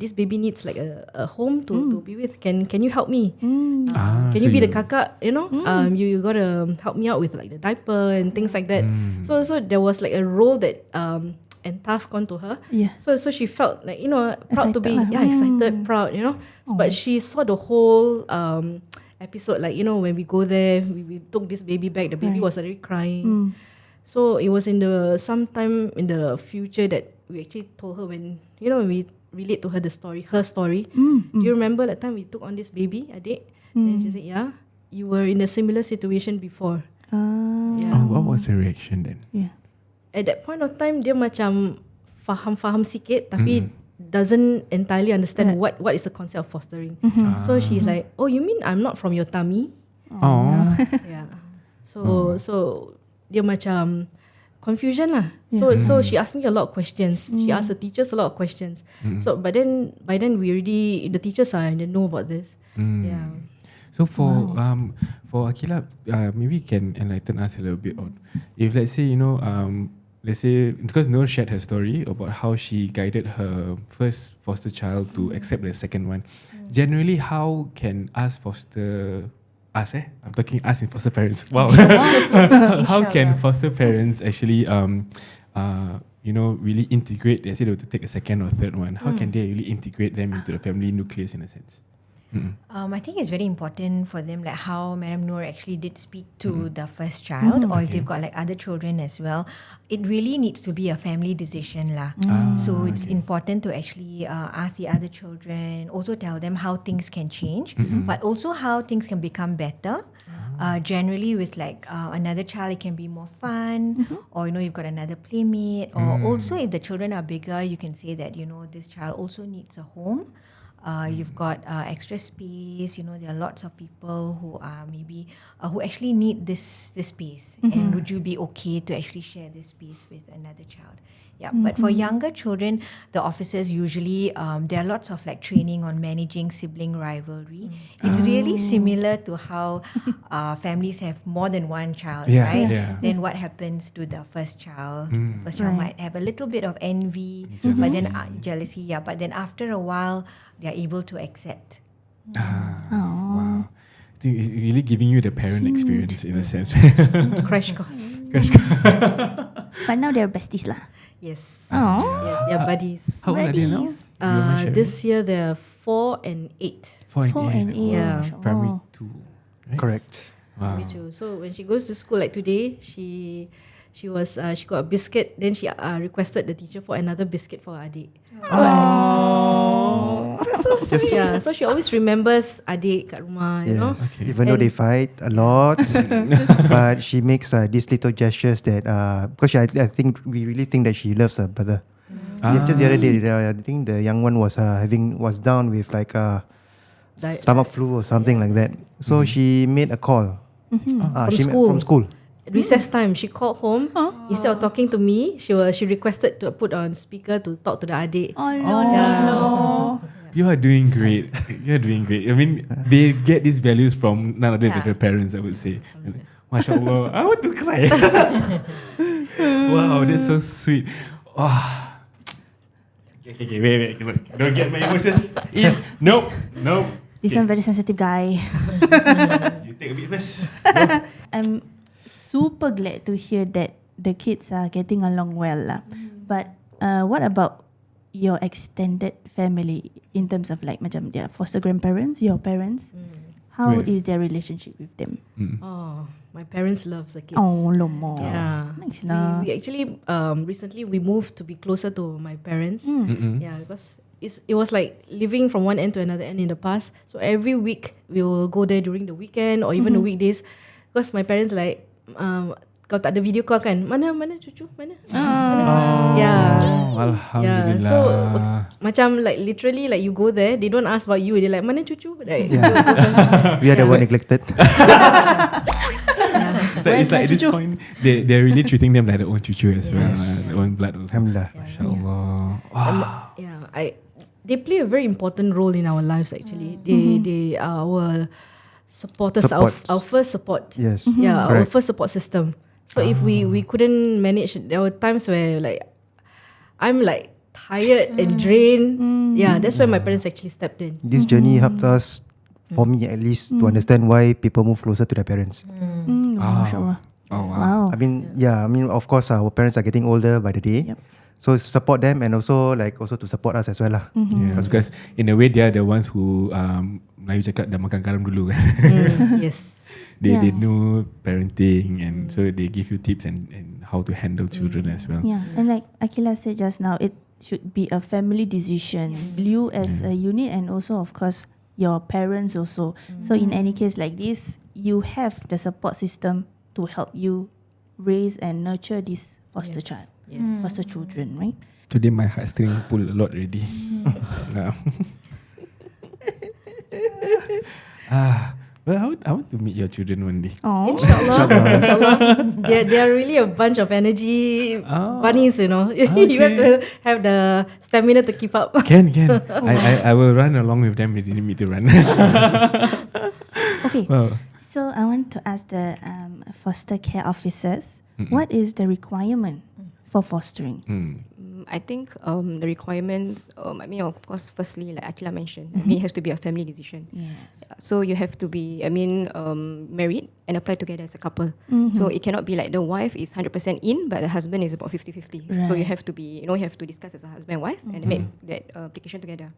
This baby needs like a home to be with. Can you help me? Can you be the kakak? You gotta help me out with like the diaper and things like that. So there was like a role that and task onto her. So she felt like proud to be excited, proud. But she saw the whole episode, like when we go there, we took this baby back. The baby was already crying. So it was sometime in the future that we actually told her when we relate to her her story. Do you remember that time we took on this baby, Adik? And she said, yeah, you were in a similar situation before. What was her reaction then? Yeah. At that point of time, dia macam faham sikit tapi doesn't entirely understand what is the concept of fostering. So she's like, oh, you mean I'm not from your tummy? Oh. Yeah. So dia macam confusion lah. So she asked me a lot of questions. She asked the teachers a lot of questions. So by then the teachers are in the know about this. Yeah. So for Aaqilah, maybe you can enlighten us a little bit on if let's say let's say because Noor shared her story about how she guided her first foster child to accept the second one. Generally, how can us foster us? I'm talking us in foster parents. Wow. How can foster parents actually really integrate? Let's say they were to take a second or third one. How can they really integrate them into the family nucleus in a sense? I think it's very important for them, like how Madam Noor actually did speak to the first child, or if they've got like other children as well. It really needs to be a family decision lah. So it's important to actually ask the other children, also tell them how things can change, but also how things can become better. Generally with like another child, it can be more fun, or you've got another playmate, or also if the children are bigger, you can say that this child also needs a home. You've got extra space. There are lots of people who are maybe who actually need this space. And would you be okay to actually share this space with another child? Yeah, but for younger children, the officers usually there are lots of like training on managing sibling rivalry. It's really similar to how families have more than one child, right? Yeah. Then what happens to the first child? The first child might have a little bit of envy, but then jealousy. Yeah, but then after a while, they are able to accept. Wow. I think it's really giving you the parent experience in a sense. Crash course. But now they're besties lah. Yes. Oh. Yes, they're buddies. How old are they now? This year they're 4 and 8. 4 and 8. Yeah. Primary 2. Right? Correct. Wow. Me too. So when she goes to school, like today, she got a biscuit. Then she requested the teacher for another biscuit for her adik. Yeah, so she always remembers adik kat rumah, you know. Okay. Even though they fight a lot, but she makes these little gestures that because I think we really think that she loves her brother. Just the other day, I think the young one was down with like stomach flu or something like that. So she made a call. From school. Recess time, she called home. Instead of talking to me, she requested to put on speaker to talk to the adik. Oh no. You are doing great. I mean, they get these values from none other than their parents, I would say. MashaAllah. I want to cry. Wow, that's so sweet. Oh. Okay, wait. Don't get my emotions in. Nope. This one very sensitive guy. You take a bit first. I'm super glad to hear that the kids are getting along well lah. But what about your extended family in terms of like macam their foster grandparents, your parents? How is their relationship with them? Oh, my parents love the kids. Oh, lomo. Yeah. Nice lah. We actually recently we moved to be closer to my parents. Yeah, because it was like living from one end to another end in the past. So every week we will go there during the weekend or even the weekdays. Because my parents like kalau tak ada video call kan, mana cucu, mana? Yeah. Alhamdulillah. Yeah. So macam like literally like you go there, they don't ask about you. They're like, mana cucu? Like, We are the one neglected. It's like at this point, they're really treating them like their own cucu as well, their own blood also. Alhamdulillah. MashaAllah. They play a very important role in our lives actually. They are our supporters, our first support. Yes. Yeah, Correct. our first support system. So if we couldn't manage, there were times where like I'm like tired and drained. Yeah, that's when my parents actually stepped in. This journey helped us, for me at least, to understand why people move closer to their parents. MashaAllah. Oh wow. Wow. Of course, our parents are getting older by the day. Yep. So support them and also to support us as well lah. Yeah, because in a way they are the ones who Melayu cakap dah makan garam dulu kan. Yes. They know parenting and so they give you tips and how to handle children as well. Yeah, and like Aaqilah said just now, it should be a family decision. You as a unit and also of course your parents also. So in any case like this, you have the support system to help you raise and nurture this foster child, foster children, right? Today my heartstring pull a lot already. Well, I want to meet your children one day. Oh, Inshallah. They are really a bunch of energy bunnies, you know. You have to have the stamina to keep up. Can. I will run along with them. They need me to run. okay. Well, So I want to ask the foster care officers, what is the requirement for fostering? I think the requirements, I mean, of course, firstly, like Aaqilah mentioned, I mean, it has to be a family decision. Yes. So you have to be, married and apply together as a couple. So it cannot be like the wife is 100% in, but the husband is about 50-50. So you Right. have to be, you have to discuss as a husband and wife and make that application together.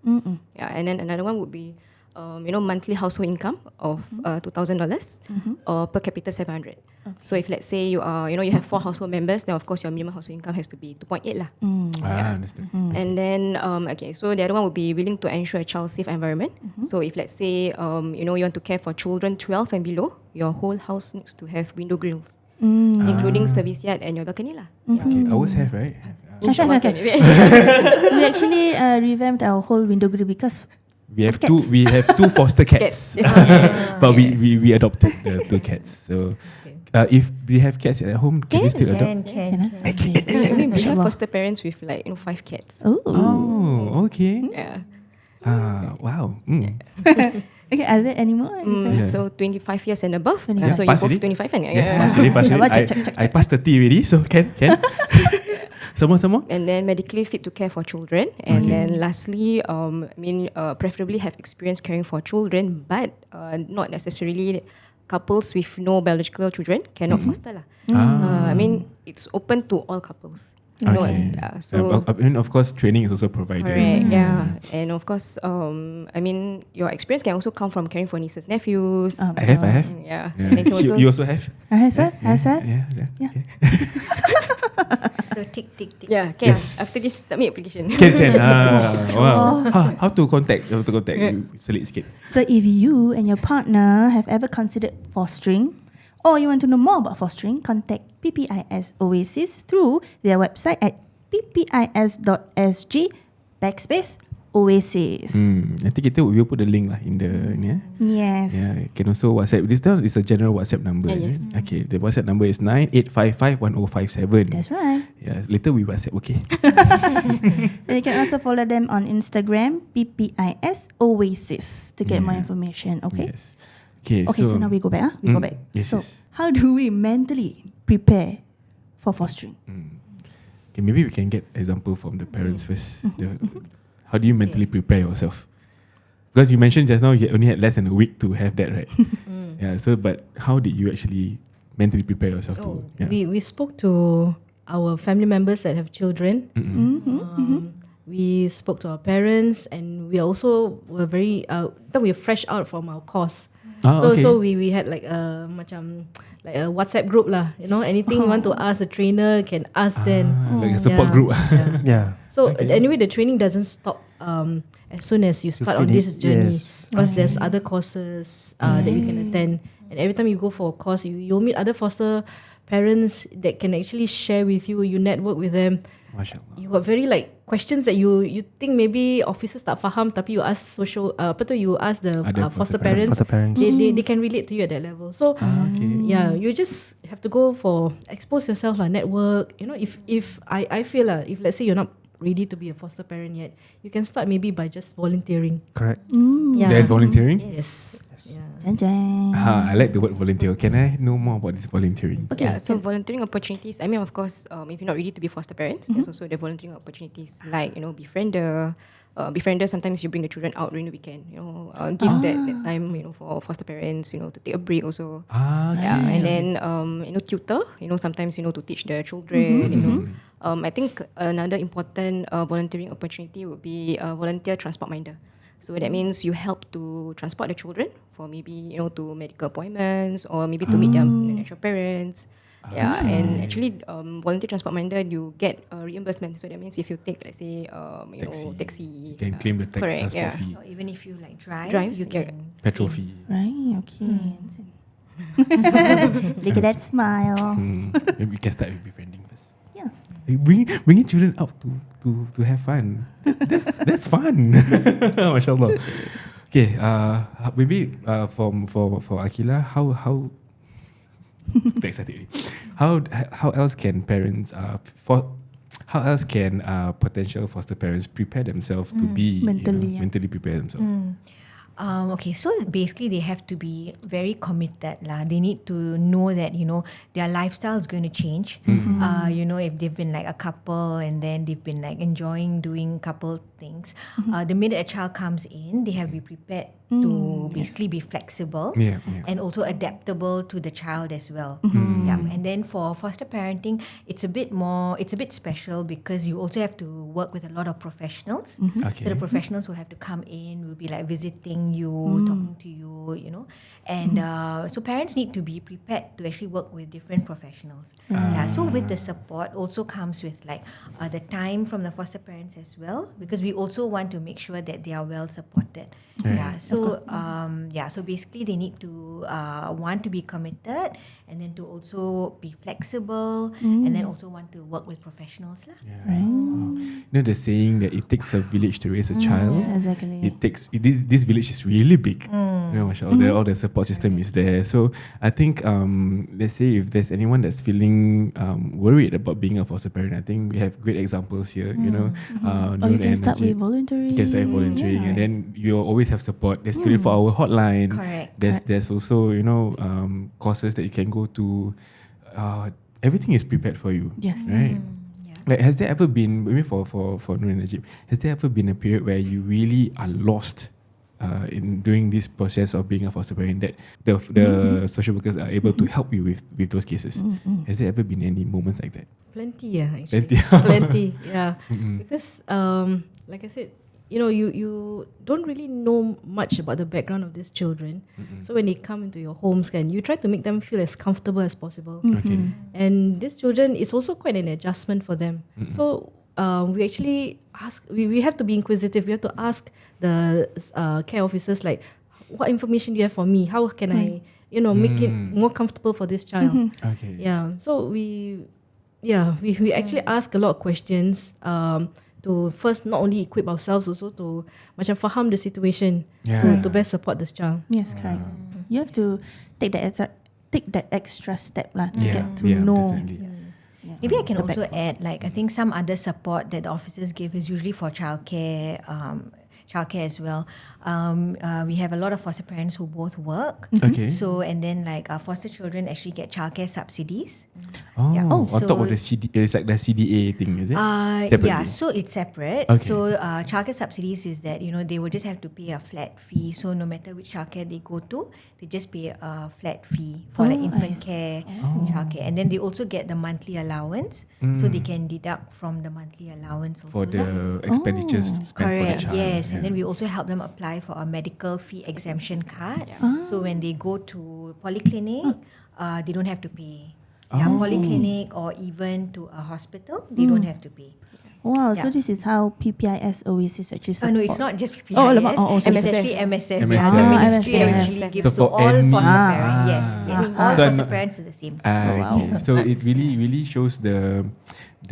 Yeah, and then another one would be, monthly household income of $2,000 or per capita 700. So if let's say you are, you have 4 household members, then of course your minimum household income has to be 2.8 lah. I understand. And then, so the other one would be willing to ensure a child-safe environment. So if let's say, you want to care for children 12 and below, your whole house needs to have window grills, including service yard and your balcony lah. Okay, ours have, right? Inshallah can. We actually revamped our whole window grill because We have Of two. cats. We have 2 foster cats, but we adopted the 2 cats. So, if we have cats at home, can we still adopt? can. Okay. I mean, we have Inshallah. foster parents with 5 cats. Oh, okay. Yeah. Wow. Okay, are there any more? Yeah. So 25 years and above. Yeah, So you pass both already? 25 and Yes, pass already. Check. I passed 30 already, so can. Some more. And then medically fit to care for children. And then lastly, preferably have experience caring for children, but not necessarily couples with no biological children cannot foster lah. It's open to all couples. Okay. So and of course, training is also provided. correct, yeah. And of course, your experience can also come from caring for nieces, nephews. I have. Yeah. And then can also You also have? Has that? Yeah. Yeah. So tick. yeah, can. Yes. After this, submit application. Can. Wow. How to contact? Selit sikit. So if you and your partner have ever considered fostering, or you want to know more about fostering, contact PPIS Oasis through their website at ppis.sg/Oasis. Nanti kita will put the link lah in the ni. Yes. Yeah, can also WhatsApp. This time is a general WhatsApp number. Yes. Okay, the WhatsApp number is 98551057. That's right. Yeah, later we WhatsApp. Okay. And you can also follow them on Instagram, PPIS Oasis, to get more information. Okay. Yes. Okay. So now we go back. We go back. Yes, So yes. how do we mentally prepare for fostering? Okay, maybe we can get example from the parents first. How do you mentally prepare yourself? Because you mentioned just now you only had less than a week to have that, right? Yeah. So, but how did you actually mentally prepare yourself to? Yeah. We spoke to our family members that have children. We spoke to our parents, and we also were very that we were fresh out from our course. So we had like a like a WhatsApp group lah. Anything you want to ask the trainer can ask then. Like a support group. Yeah. So anyway, the training doesn't stop as soon as you start on this journey, because there's other courses that you can attend, and every time you go for a course, you'll meet other foster parents that can actually share with you. You network with them. MashaAllah. You got very like questions that you think maybe officers tak faham, tapi you ask you ask the foster parents. Foster parents. They can relate to you at that level. So yeah, you just have to go for expose yourself lah, network. If I feel if let's say you're not ready to be a foster parent yet, you can start maybe by just volunteering. Correct. Yeah. There's volunteering. Yes. Yeah. Jan. I like the word volunteer. Can I know more about this volunteering? Okay. Yeah, so volunteering opportunities. Of course, if you're not ready to be foster parents, there's also the volunteering opportunities like befriender. Befriender, sometimes you bring the children out during the weekend. Give that time for foster parents. To take a break also. Yeah, and then tutor. Sometimes to teach the children. I think another important volunteering opportunity would be volunteer transport minder. So that means you help to transport the children for maybe to medical appointments or maybe to meet their natural parents. Yeah, and actually volunteer transport minder, you get a reimbursement. So that means if you take, let's say taxi, You can claim the transport fee, Or even if you like drive, Drives, you yeah. can petrol fee. Right. Okay. Look at that smile. Maybe we can start with befriending first. Yeah. Bringing children out to have fun. That's fun. Mashallah. Okay, maybe for Aaqilah, how too excited. How else can parents how else can potential foster parents prepare themselves to be mentally prepare themselves? Okay, so basically they have to be very committed lah. They need to know that their lifestyle is going to change. If they've been like a couple and then they've been like enjoying doing couple things, the minute a child comes in, they have to be prepared to basically be flexible and also adaptable to the child as well. And then for foster parenting, it's a bit special because you also have to work with a lot of professionals. Okay. So the professionals will have to come in, will be like visiting you, talking to you, and so parents need to be prepared to actually work with different professionals. So with the support also comes with like the time from the foster parents as well, because we also want to make sure that they are well supported. So basically they need to want to be committed, and then to also be flexible, and then also want to work with professionals lah. The saying that it takes a village to raise a child. Exactly. This village is really big. Mashallah, all the support system is there. So I think let's say if there's anyone that's feeling worried about being a foster parent, I think we have great examples here. Noor Or you can and start with Najib. volunteering. You can start volunteering, and then you always have support. There's 24-hour hotline. Correct. There's also courses that you can go to. Everything is prepared for you. Yes. Right. Like, has there ever been, maybe for Noor and Najib, has there ever been a period where you really are lost in doing this process of being a foster parent, that the social workers are able to help you with those cases? Has there ever been any moments like that? Plenty, actually. Plenty. Plenty, yeah. Because, like I said, you don't really know much about the background of these children. So when they come into your homes, you try to make them feel as comfortable as possible. Okay. And these children, it's also quite an adjustment for them. So we actually ask, we have to be inquisitive. We have to ask the care officers, like, what information do you have for me? How can I, make it more comfortable for this child? Okay. Yeah. So we actually ask a lot of questions to first not only equip ourselves, also to macam faham the situation to best support this child. Yes, correct. You have to take that extra step lah to get to know. Definitely. Maybe I can also add, like, I think some other support that the officers give is usually for childcare as well. We have a lot of foster parents who both work. Okay. So, and then like foster children actually get childcare subsidies. On so- top of the it's like the CDA thing, is it? Separately? So it's separate. Okay. So childcare subsidies is that, they will just have to pay a flat fee. So no matter which childcare they go to, they just pay a flat fee for like infant care, childcare. And then they also get the monthly allowance. So they can deduct from the monthly allowance also For the expenditures spent for the Correct. child. Yes, Yeah. and then we also help them apply for a medical fee exemption card. So when they go to polyclinic, they don't have to pay. Polyclinic or even to a hospital, they don't have to pay. Wow, so this is how PPIS Oasis actually support. No, it's not just PPIS. sorry. It's actually MSF. MSF. Yeah, the ministry MSF. actually So gives to for all any- foster parents. Yes. All So foster I'm- parents is the same. Okay. So it really shows the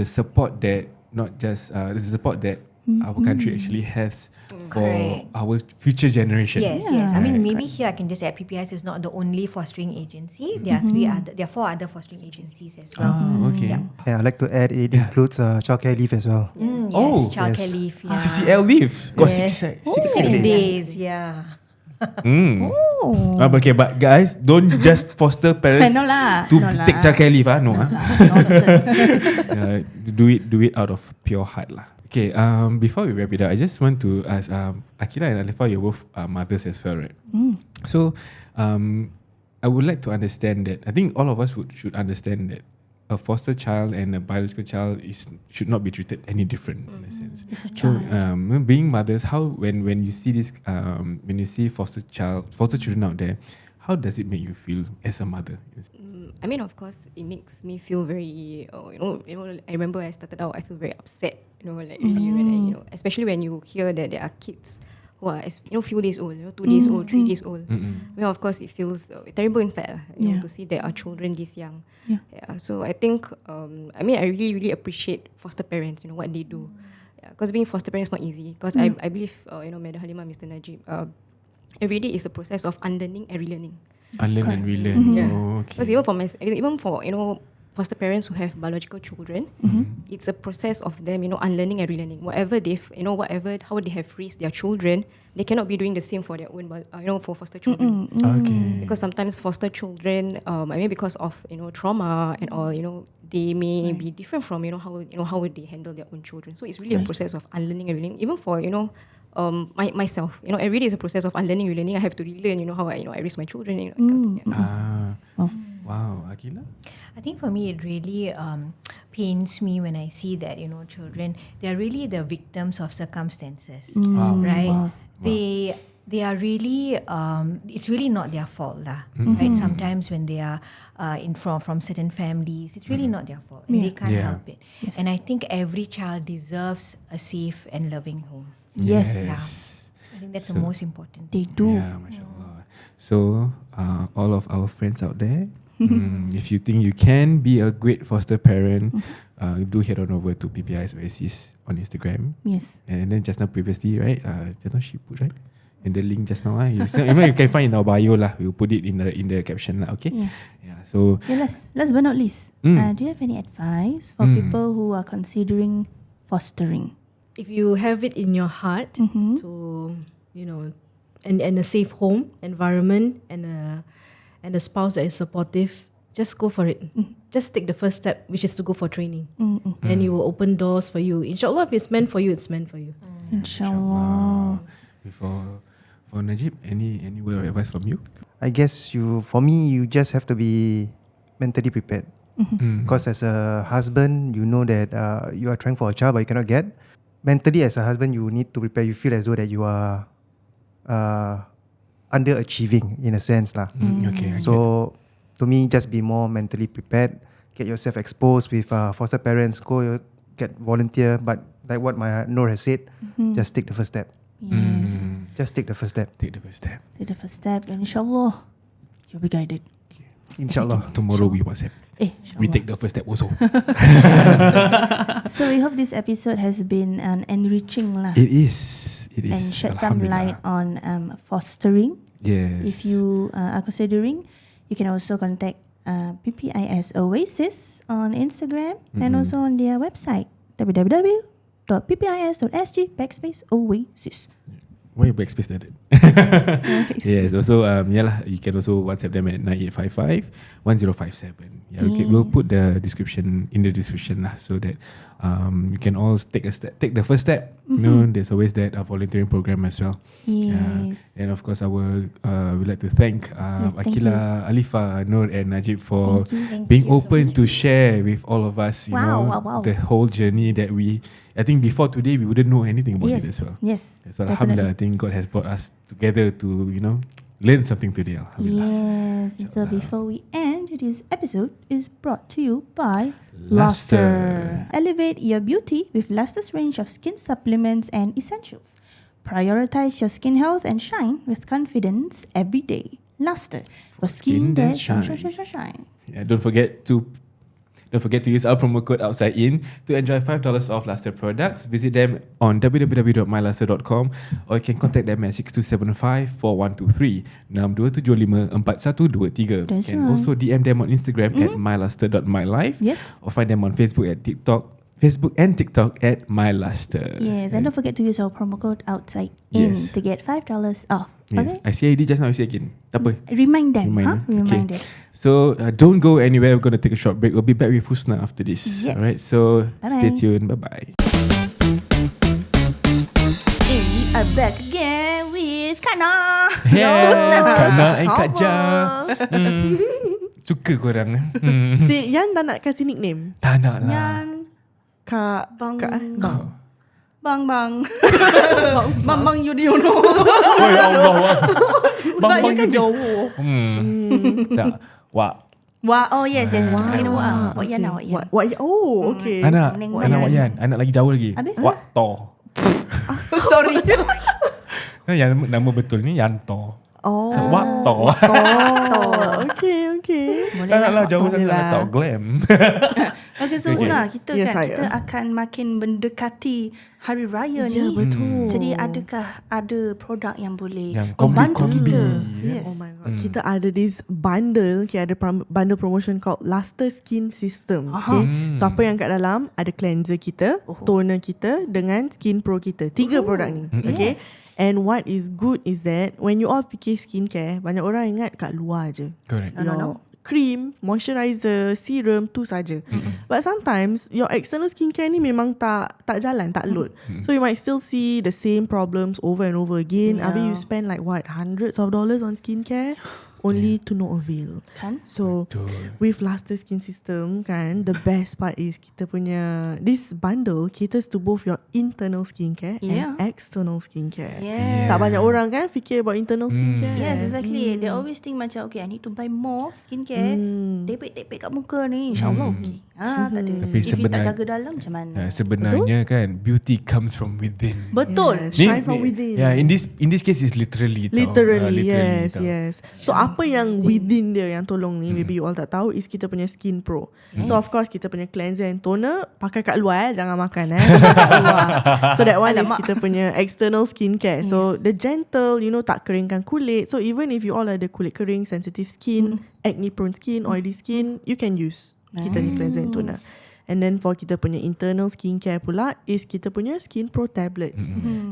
support that not just the support that our country actually has for Correct. our future generation. Yes. I mean, maybe here I can just add PPIS is not the only fostering agency. There are 4 other fostering agencies as well. Okay. Yeah, I'd like to add it includes childcare leave as well. Yes, childcare yes. leave. Yeah. CCL leave. Got Yes. 6 6 days. Yeah. Okay, but guys, don't just foster parents No lah. to No lah. take childcare leave. No. Nonsense. Do it out of pure heart lah. Okay. Before we wrap it up, I just want to ask Aaqilah and Aliffah, you're both mothers as well, right? So, I would like to understand that. I think all of us should understand that a foster child and a biological child should not be treated any different in a sense. So, being mothers, how when you see this, when you see foster children out there, how does it make you feel as a mother? I mean, of course, it makes me feel very, I remember I started out, I feel very upset, like really when I, especially when you hear that there are kids who who are few days old, 2 days old, 3 days old. Well, of course, it feels terrible inside to see that our children this young. Yeah. So I think, I really, really appreciate foster parents, what they do. Because being foster parents is not easy. Because I believe, Madam Halimah, Mr. Najib, every day is a process of unlearning and relearning. Unlearn and relearn. Yeah. Oh, okay. Because even for foster parents who have biological children, it's a process of them, unlearning and relearning. Whatever how they have raised their children, they cannot be doing the same for their own, for foster children. Okay. Because sometimes foster children, because of trauma and all, they may be different from how they handle their own children. So it's really a process of unlearning and relearning. Even for myself, every day is a process of unlearning, relearning. I have to relearn, how I raise my children. Wow, Aaqilah? I think for me, it really pains me when I see that, children, they are really the victims of circumstances, right? Wow. They are really, it's really not their fault, right? Sometimes when they are from certain families, it's really not their fault, and they can't help it. Yes. And I think every child deserves a safe and loving home. Yes. I think that's the most important. They do. Yeah, mashallah. So, all of our friends out there, if you think you can be a great foster parent, do head on over to PPIS Oasis on Instagram. Yes. And then just now previously, right? Just now she put, right? In the link just now, you can find in our bio lah. We'll put it in the caption lah. Okay. Yeah. So. Yeah, last but not least, do you have any advice for people who are considering fostering? If you have it in your heart to, and a safe home environment and a spouse that is supportive, just go for it. Just take the first step, which is to go for training. And it will open doors for you. Inshallah, if it's meant for you, it's meant for you. Inshallah. For Najib, any word of advice from you? I guess for me, you just have to be mentally prepared. Because as a husband, you know that you are trying for a child, but you cannot get. Mentally, as a husband, you need to prepare. You feel as though that you are underachieving in a sense lah. Okay. So to me, just be more mentally prepared. Get yourself exposed with foster parents. Go get volunteer. But like what my Noor has said, just take the first step. Yes. Just take the first step. Take the first step. Take the first step, and inshallah, you'll be guided. Inshallah. Tomorrow we WhatsApp. We take the first step also. So we hope this episode has been enriching lah. It is. And shed some light on fostering. Yes. If you are considering, you can also contact PPIS Oasis on Instagram and also on their website www.ppis.sg/Oasis. Why backspace like that? Yes. Also, you can also WhatsApp them at 9855-1057. Yeah, we'll put the description in the description lah, so that you can all take the first step. There's always that volunteering program as well. Yes. And of course, we'd like to thank Aaqilah, Aliffah, Noor, and Najib for being open to share with all of us. You know, the whole journey that I think before today we wouldn't know anything about it as well. Yes. So alhamdulillah, I think God has brought us together to learn something today. Yes. And so before we end, this episode is brought to you by Lustre. Elevate your beauty with Lustre's range of skin supplements and essentials. Prioritize your skin health and shine with confidence every day. Lustre for skin that shine. Yeah, don't forget to use our promo code OUTSIDEIN to enjoy $5 off Lustre products. Visit them on www.mylustre.com or you can contact them at 6275-4123 6275-4123. That's You can right. also DM them on Instagram at mylustre.mylife. Yes. Or find them on Facebook and TikTok at mylustre. Yes, and don't forget to use our promo code OUTSIDEIN to get $5 off. Yes. Okay? I say already just now, I say again. Tak apa. Remind them. Remind them. So don't go anywhere. We're going to take a short break. We'll be back with Husna after this. Yes. Alright, so Bye-bye. stay tuned. Bye-bye. We are back again with Kana. Kana and Kak Ja. Suka korang. Si Yan tak nak kasih nickname? Tak nak lah. Yan. Kak Bang. Kak Bang. Bang Yudhoyono. Oh ya Allah. Sebab you kan Jawa. Tak. Wak. Wah, oh yes. I know Wak Yan. Oh, okay. Anak Wak Yan. Anak lagi jauh lagi. Habis? Wak To. Sorry. Yang nama betul ni Yanto. Oh. Wakto. Okay. Tak naklah jauh Boleh sangat lah. tak glam. Okay, so Okay. kita Ya, kan saya. kita akan makin mendekati Hari Raya Ya, ni. betul. Jadi adakah ada produk yang boleh Yang membantu kombi-kombi. kita? Yes. Oh my god. Kita ada this bundle, ada bundle promotion called Lustre Skin System. Okay. So apa yang kat dalam? Ada cleanser kita, toner kita dengan Skin Pro kita. 3 produk ni. Okay. And what is good is that when you all fikir skincare, banyak orang ingat kat luar je. Correct. Your cream, moisturizer, serum tu saja. But sometimes your external skincare ni memang tak jalan, tak load. So you might still see the same problems over and over again. Habis you spend like what, hundreds of dollars on skincare only to no avail. Kan? So Betul. with Lustre Skin System kan, the best part is kita punya this bundle caters to both your internal skincare and external skincare. Yes. Tak banyak orang kan fikir about internal skincare. Yes, exactly. They always think macam, okay, I need to buy more skincare. Depek-depek kat muka ni, InsyaAllah okay. Tak ada. Tapi If you tak sebenar- jaga dalam, macam mana? Sebenarnya kan beauty comes from within. Betul. Yes. Shine from within. Yeah, in this case is literally. Literally, yes, tau. yes. So apa yang within dia yang tolong ni, maybe you all tak tahu, is kita punya Skin Pro. So of course kita punya cleanser and toner pakai kat luar jangan makan kat luar. So that one is kita punya external skincare. So the gentle, tak keringkan kulit. So even if you all ada kulit kering, sensitive skin, acne prone skin, oily skin, you can use kita ni cleanser and toner. And then for kita punya internal skincare pula is kita punya Skin Pro tablets.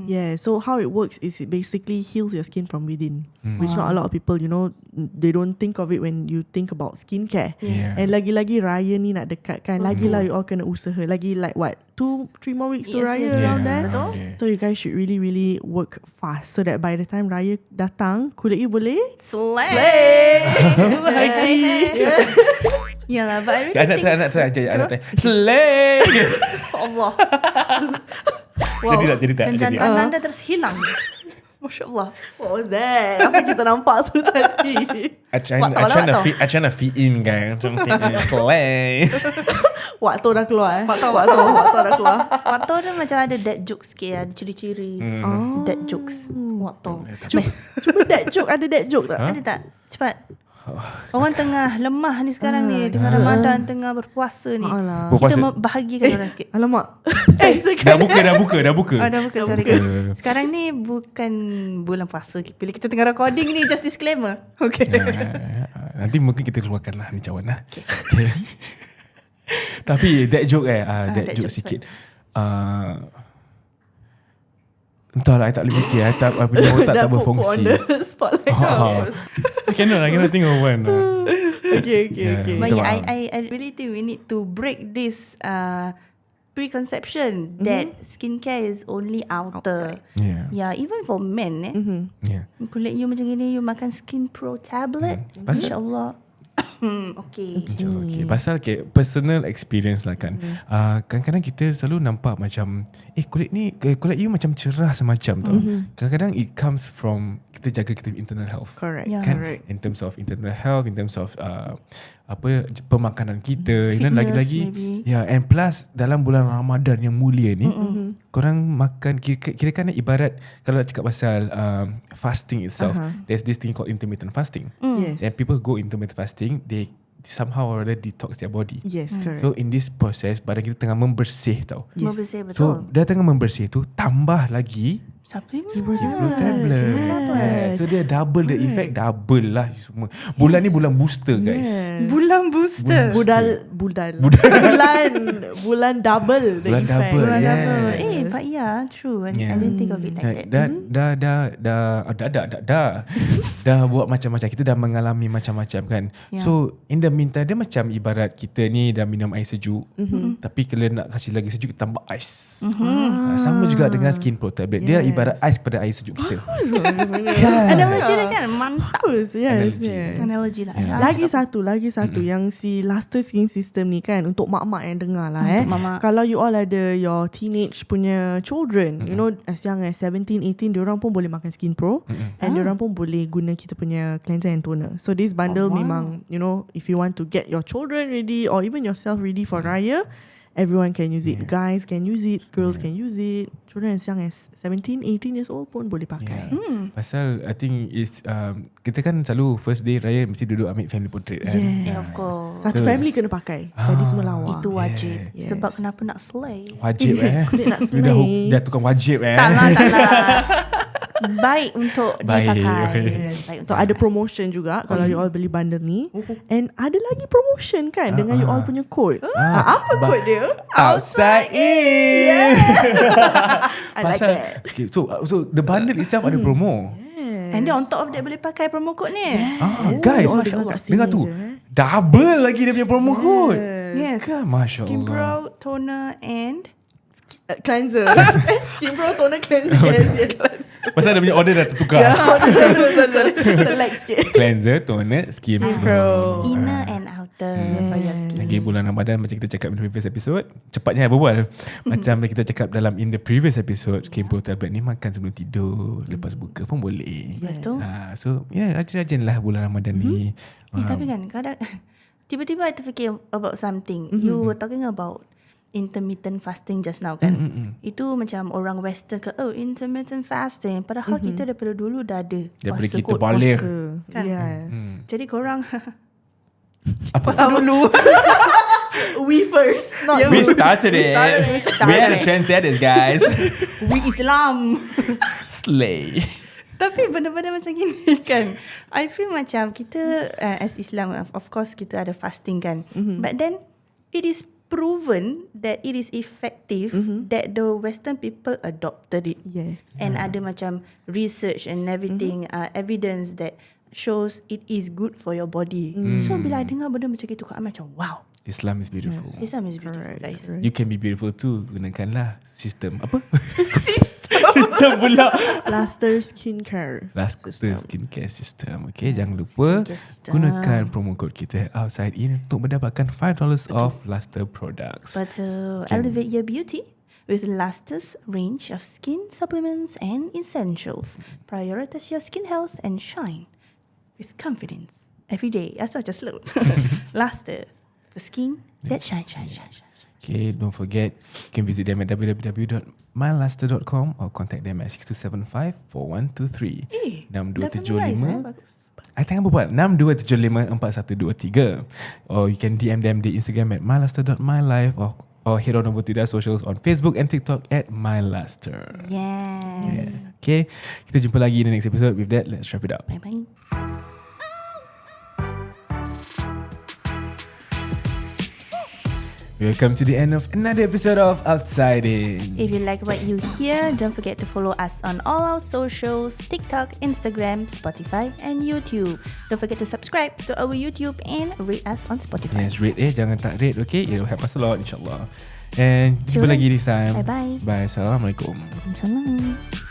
Yeah, so how it works is it basically heals your skin from within. Which not a lot of people, they don't think of it when you think about skincare. Yeah. And lagi-lagi raya ni nak dekat kan. Lagi-lah you all kena usaha. Lagi like what, 2-3 more weeks to raya around there. Betul. Yeah. So you guys should really, really work fast so that by the time raya datang, kulit you boleh Slay. Yalah, but I really think Anak try. Slay. Allah. Jadi tak. Kejantaan anda terus hilang. Masya Allah. What was that? Apa kita nampak tu tadi? I trying to fit in kan. Macam fit in. Slay. Waktu dah keluar Waktu dah keluar. Waktu dia macam ada dad jokes sikit, ada ciri-ciri dad jokes. Waktu. Cuba dad joke. Ada dad joke tak? Ada tak? Cepat. Orang tengah lemah ni sekarang ni, tengah Ramadan, tengah berpuasa ni. Alah. Kita Berpuasa. bahagikan orang sikit. Alamak. Dah buka. Oh, dah buka, sorry guys. Sekarang ni bukan bulan puasa. Bila kita tengah recording ni, just disclaimer. Okay. Nanti mungkin kita keluarkan lah ni cawan lah. Okay. Tapi that joke dad that joke joke sikit. Entahlah, I tak boleh fikir. I punya otak tak berfungsi. on the spotlight. I cannot think of one. Okay. But Betul, yeah, I really think we need to break this preconception that skincare is only outer. Yeah. Yeah, even for men Yeah. kulit you macam gini, you makan Skin Pro tablet, InsyaAllah. Okay. Okay. Pasal personal experience lah kan. Kadang-kadang kita selalu nampak macam kulit you macam cerah semacam tau. Kadang-kadang it comes from kita jaga kita internal health. Correct. Yeah. Kan? Correct. In terms of internal health, in terms of pemakanan kita, Fitness lagi-lagi maybe. and plus dalam bulan Ramadan yang mulia ni, korang makan kira-kira ibarat kalau nak cakap pasal fasting itself, there's this thing called intermittent fasting. Yes. And people go intermittent fasting, they somehow or other detox their body. Yes, correct. So in this process, badan kita tengah membersih tau. Membersih So betul. dia tengah membersih tu, tambah lagi Supplement. tablet. So dia double the effect, double lah semua. Bulan ni bulan booster guys. Bulan booster. Bulan double. the Bulan effect. double, yeah. But yeah, true. Yeah. I didn't think of it like that. Dah buat macam-macam. Kita dah mengalami macam-macam kan. Yeah. So in the meantime, dia macam ibarat kita ni dah minum air sejuk, tapi kalau nak kasih lagi sejuk, kita tambah ais. Sama juga dengan Skin Pro tablet. Dia ibarat ais pada air sejuk kita. Analogy dia kan mantap. Yes. Analogy lah. Yeah. Lagi satu yang si Lustre Skin System ni kan, untuk mak-mak yang dengar lah Untuk mak-mak. Kalau you all ada your teenage punya children, as young as 17, 18, diorang pun boleh makan Skin Pro, and diorang pun boleh guna kita punya cleanser and toner. So this bundle memang, if you want to get your children ready or even yourself ready for Raya, everyone can use it. Guys can use it, girls can use it. Children as young as 17, 18 years old pun boleh pakai. Pasal I think it's kita kan selalu first day raya mesti duduk ambil family portrait kan. Yeah, of course. Satu family kena pakai. Jadi semua lawa. Itu wajib. Yes. Sebab kenapa nak slay? Wajib Kulit nak Dia dah, slay. dah tukang wajib Tak lah. Baik untuk dipakai. Baik So ada promotion juga kalau you all beli bundle ni. And ada lagi promotion kan dengan you all punya code. Apa code dia? Outside in. I like that. Okay, so the bundle itself ada promo. And then on top of that boleh pakai promo code ni. Guys, Oh, dengar kat sini dengar tu. je, Double lagi dia punya promo code. Yes. Masya Skin Allah. Pro, toner and Cleanser. Skin Pro toner cleanser. Yes. Pasal dia punya order dah tertukar. Terlag sikit. Cleanser, toner, Skin Pro. inner and outer for your skin. Lagi bulan Ramadan macam kita cakap in the previous episode. Cepatnya berbual. Macam kita cakap dalam in the previous episode, Skin Pro tablet ni makan sebelum tidur, lepas buka pun boleh. Betul. So rajin-rajin lah bulan Ramadan ni. Tapi kan kadang tiba-tiba I terfikir about something. You were talking about intermittent fasting just now kan. Itu macam orang western ke intermittent fasting. Padahal kita daripada dulu dah ada Daripada puasa kita kot balik. kan. Yes. Jadi korang Puasa dulu. We first. Not you. We started it. We started. We are the trendsetters, guys. we Islam. Slay. Tapi benda-benda macam gini kan, I feel macam kita as Islam, of course kita ada fasting kan, but then it is proven that it is effective, that the Western people adopted it. Yes. And ada macam research and everything, evidence that shows it is good for your body. So bila I dengar benda macam gitu, I macam wow, Islam is beautiful. Islam is beautiful, guys. You can be beautiful too. Gunakanlah sistem apa? Sistem pula. Lustre skincare. Lustre skincare system. Okay, jangan lupa Skincare system. gunakan promo code kita outside in untuk mendapatkan $5 off Lustre products. But elevate your beauty with Lustre's range of skin supplements and essentials. Prioritize your skin health and shine with confidence every day. Asal just slow. Lustre, the skin that shine. Okay, don't forget, you can visit them at www.mylustre.com or contact them at 6275-4123. 6275. I tengah berbual 6275-4123. Or you can DM them di Instagram at mylustre.mylife or head on over to their socials on Facebook and TikTok at mylustre. Yes. Okay, kita jumpa lagi in the next episode. With that, let's wrap it up. Bye-bye. Welcome to the end of another episode of Outside In. If you like what you hear, don't forget to follow us on all our socials, TikTok, Instagram, Spotify and YouTube. Don't forget to subscribe to our YouTube and rate us on Spotify. Yes, rate jangan tak rate, okay? It will help us a lot, insyaAllah. And jumpa lagi this time. Bye-bye. Bye. Assalamualaikum. Waalaikumsalam.